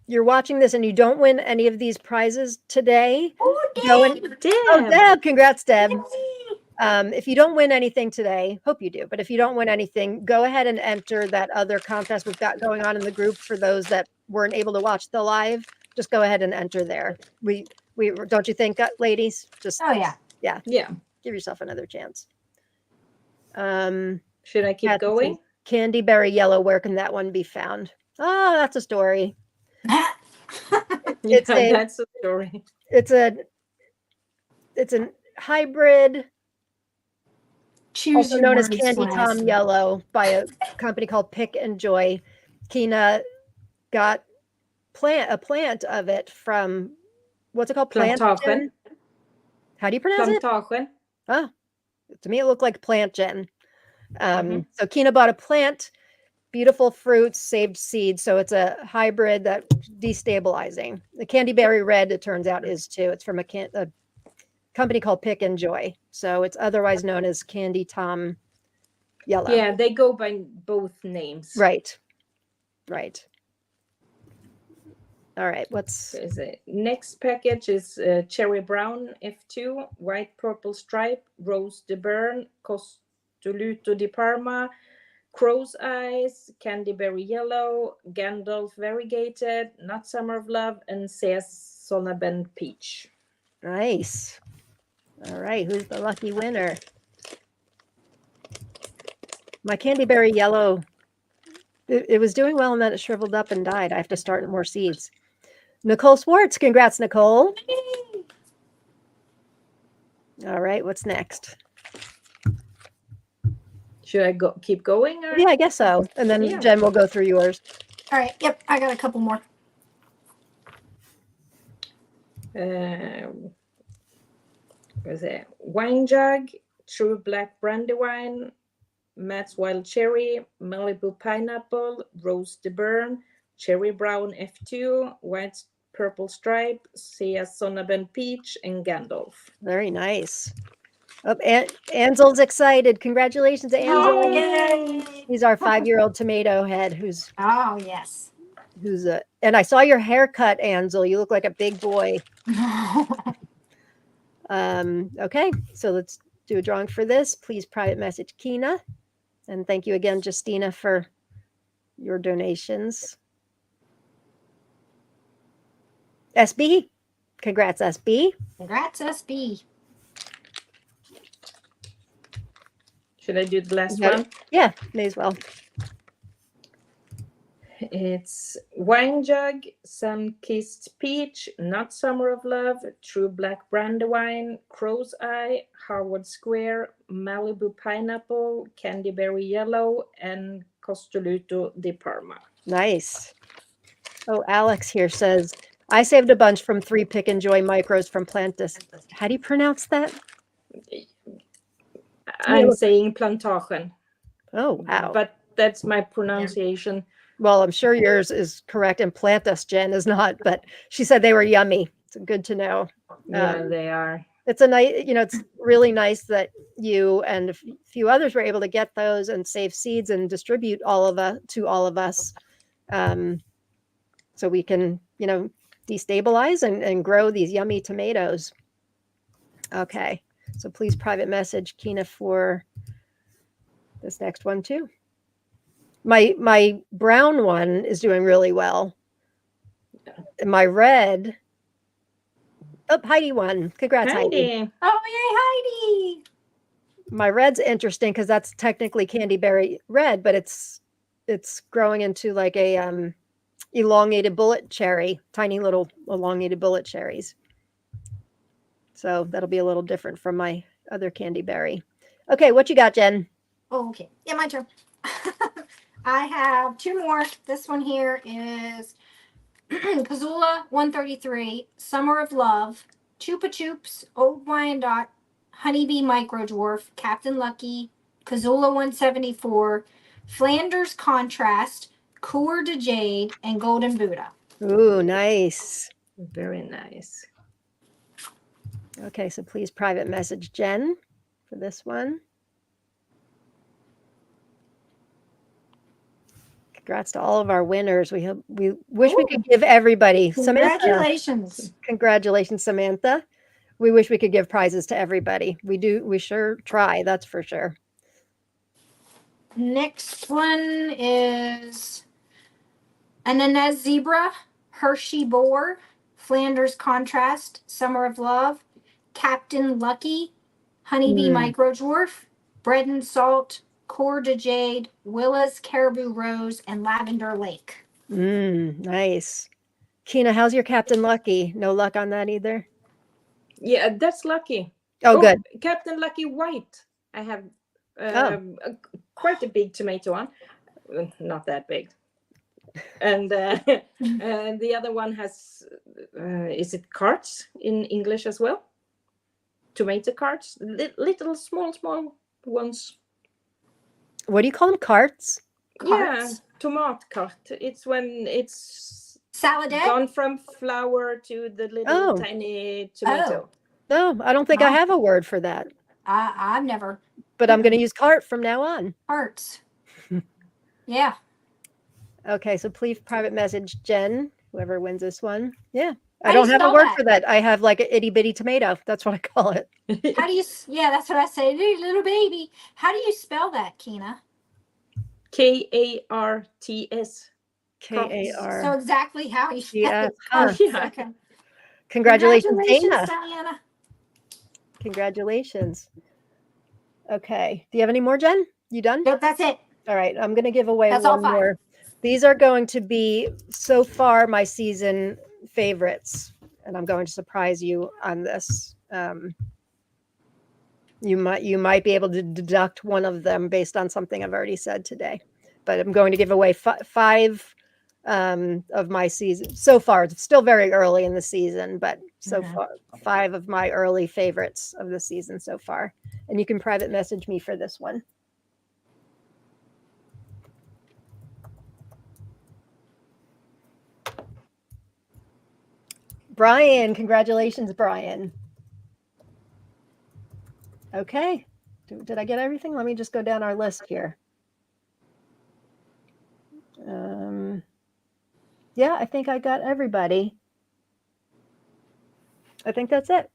you're watching this and you don't win any of these prizes today, Oh, go and Damn. Deb, congrats, Deb. Yay. If you don't win anything today, hope you do, but if you don't win anything, go ahead and enter that other contest we've got going on in the group for those that weren't able to watch the live. Just go ahead and enter there. We don't you think, ladies? Just Oh, yeah. Yeah. give yourself another chance. Should I keep Kathy says, going? Candy Berry Yellow, where can that one be found? Oh, that's a story. It's a That's a story. it's a hybrid, Choose also your known as words Candy Tom wisely. Yellow, by a company called Pick and Joy. Kina got a plant of it from, what's it called? Plantagen. How do you pronounce it? Plantagen. Oh, to me it looked like plant gen. Mhm. So Kina bought a plant, beautiful fruits, saved seeds. So it's a hybrid that destabilizing. The Candy Berry Red, it turns out, is too. It's from a company called Pick and Joy. So it's otherwise known as Candy Tom Yellow. Yeah, they go by both names. Right. Right. All right. What's Is it? Next package is cherry brown F2, white purple stripe, rose de Bern, Costoluto di Parma, crow's eyes, candy berry yellow, Gandalf variegated, not summer of love, and says Sonnabend peach. nice? All right. Who's the lucky winner? My Candy Berry Yellow, it was doing well and then it shriveled up and died. I have to start more seeds. Nicole Swartz. Congrats, Nicole. Yay. All right. What's next? Should I keep going? Or? Yeah, I guess so. And then Yeah. Jen will go through yours. All right. Yep. I got a couple more. Was it wine jug, true black brandywine, Matt's wild cherry, Malibu pineapple, rose de Bern, cherry brown F2, white purple stripe, Sea Sonnabend peach, and Gandalf. Very nice. Oh, Ansel's excited. Congratulations, Ansel. Oh, yay. He's our 5-year-old tomato head who's Oh, yes. a, and I saw your haircut, Ansel. You look like a big boy. Okay, so let's do a drawing for this. Please private message Kina. And thank you again, Justina, for your donations. SB, congrats, SB. Congrats, SB. Should I do the last You got one? Yeah, may as well. It's wine jug, sun-kissed peach, not summer of love, true black brandywine, crow's eye, Harvard Square, Malibu pineapple, candy berry yellow, and Costoluto di Parma. Nice. Oh, Alex here says, I saved a bunch from 3 Pick and Joy micros from Plantis. How do you pronounce that? I'm saying Plantagen. Oh, wow. But that's my pronunciation. Well, I'm sure yours is correct, and Plantis Jen is not, but she said they were yummy. It's good to know. Yeah, they are. It's a nice, it's really nice that you and a few others were able to get those and save seeds and distribute to all of us. so we can, destabilize and grow these yummy tomatoes. Okay, so please private message Kina for this next one too. My brown one is doing really well. And my red, oh, Heidi won. Congrats, Heidi. Heidi. Oh, yay, Heidi! My red's interesting because that's technically candyberry red, but it's growing into like a elongated bullet cherry, tiny little elongated bullet cherries. So that'll be a little different from my other candyberry. Okay, what you got, Jen? Oh, okay. Yeah, my turn. I have two more. This one here is Kazula 133, Summer of Love, Chupa Chups, Old Wyandotte, Honeybee Micro Dwarf, Captain Lucky, Kazula 174, Flanders Contrast, Coeur de Jade, and Golden Buddha. Ooh, nice. Very nice. Okay, so please private message Jen for this one. Congrats to all of our winners. We wish we could give everybody. Congratulations. Congratulations, Samantha. We wish we could give prizes to everybody. We do. We sure try. That's for sure. Next one is Ananez Zebra, Hershey Boar, Flanders Contrast, Summer of Love, Captain Lucky, Honeybee Micro Dwarf, Bread and Salt, Coeur de Jade, Willa's Caribou Rose, and Lavender Lake. Nice. Kina, how's your Captain Lucky? No luck on that either? Yeah, that's Lucky. Oh, good. Captain Lucky White. I have quite a big tomato one. Not that big. And and the other one has, is it carts in English as well? Tomato carts? Little small ones. What do you call them? Carts? Yeah, tomato cart. It's when it's Saladette? gone from flower to the little tiny tomato. No, I don't think I have a word for that. I've never. But I'm going to use cart from now on. Carts. Yeah. Okay, so please private message Jen, whoever wins this one. Yeah. I don't have a word for that. I have like an itty bitty tomato. That's what I call it. How do you, yeah, that's what I say. Little baby. How do you spell that, Kina? Karts. Kar. So exactly how you spell Yeah. it. Carts. Yeah. Okay. Congratulations, Dana. Diana. Congratulations. Okay. Do you have any more, Jen? You done? Nope, that's it. All right. I'm going to give away That's all one five. more. These are going to be so far my season favorites, and I'm going to surprise you on this. You might be able to deduct one of them based on something I've already said today, but I'm going to give away five of my season so far. It's still very early in the season, but so far 5 of my early favorites of the season so far. And you can private message me for this one. Brian, congratulations, Brian. Okay. Did I get everything? Let me just go down our list here. Yeah, I think I got everybody. I think that's it.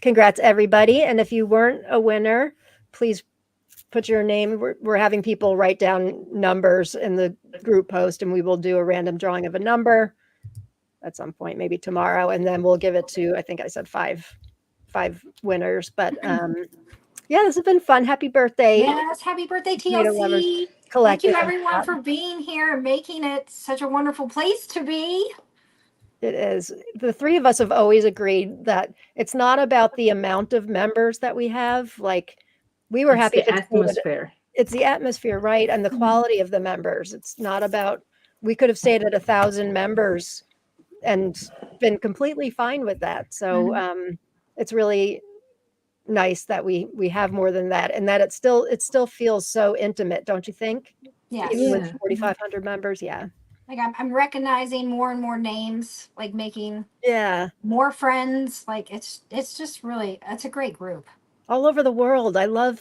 Congrats, everybody. And if you weren't a winner, please put your name. We're having people write down numbers in the group post, and we will do a random drawing of a number at some point, maybe tomorrow. And then we'll give it to, I think I said five winners. But yeah, this has been fun. Happy birthday. Yes, happy birthday, TLC. Thank you, everyone, for being here and making it such a wonderful place to be. It is. The three of us have always agreed that it's not about the amount of members that we have. Like, we were happy. The atmosphere. It's the atmosphere, right? And the quality of the members. It's not about, we could have stayed at 1,000 members and been completely fine with that. So it's really nice that we have more than that, and that it still feels so intimate, don't you think? Yes. Even with 4,500 members. Yeah. Like I'm recognizing more and more names, like making more friends. Like it's just really, it's a great group. All over the world. I love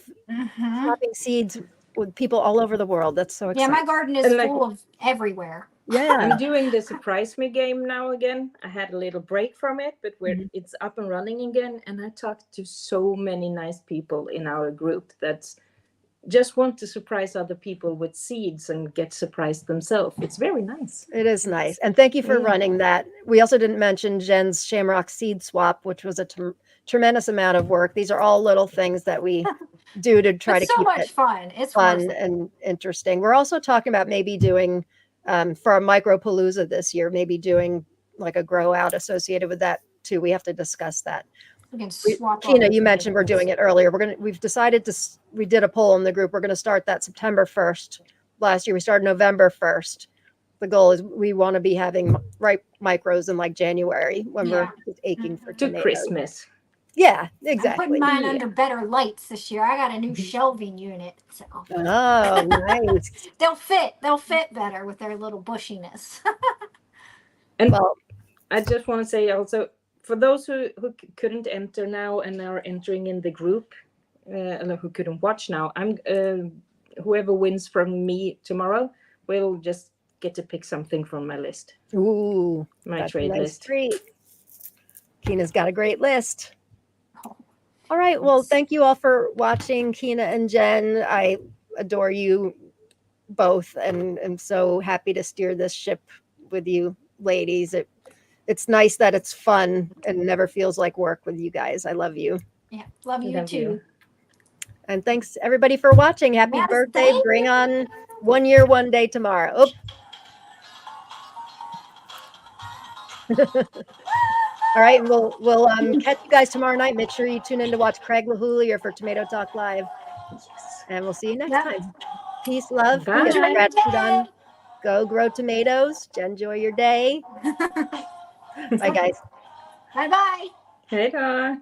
swapping seeds with people all over the world. That's so exciting. Yeah, my garden is full of everywhere. Yeah. I'm doing the surprise me game now again. I had a little break from it, but Mhm. it's up and running again. And I talked to so many nice people in our group that just want to surprise other people with seeds and get surprised themselves. It's very nice. It is nice. And thank you for Yeah. running that. We also didn't mention Jen's Shamrock seed swap, which was a tremendous amount of work. These are all little things that we do to try to It's so keep much it fun. It's fun worth it. and interesting. We're also talking about maybe doing for our micropalooza this year, maybe doing like a grow out associated with that too. We have to discuss that. We can swap all Kina, those you mentioned we're tomatoes. doing it earlier. We've decided we did a poll in the group. We're going to start that September 1st. Last year we started November 1st. The goal is we want to be having ripe micros in like January when we're Yeah. just aching for To tomatoes. Christmas. Yeah, I'm exactly. putting mine Yeah. under better lights this year. I got a new shelving unit, so Oh, nice. they'll fit better with their little bushiness. And Well, I just want to say also, for those who couldn't enter now and are entering in the group, who couldn't watch now, I'm whoever wins from me tomorrow will just get to pick something from my list, ooh, my that's a trade nice list. treat. Kina's got a great list. Oh, All right. Well, thanks. thank you all for watching, Kina and Jen. I adore you both and am so happy to steer this ship with you ladies. It's nice that it's fun and never feels like work with you guys. I love you. Yeah, love you Love too. you. And thanks everybody for watching. Happy Yes, birthday. thank Bring on 1 year, 1 day tomorrow. Oh. All right, and we'll catch you guys tomorrow night. Make sure you tune in to watch Craig Lahuli or for Tomato Talk Live. And we'll see you next Yep. time. Peace, love. Bye. Get the Enjoy your gratitude day. on. Go grow tomatoes. Enjoy your day. Bye, guys. Bye bye. Hej då!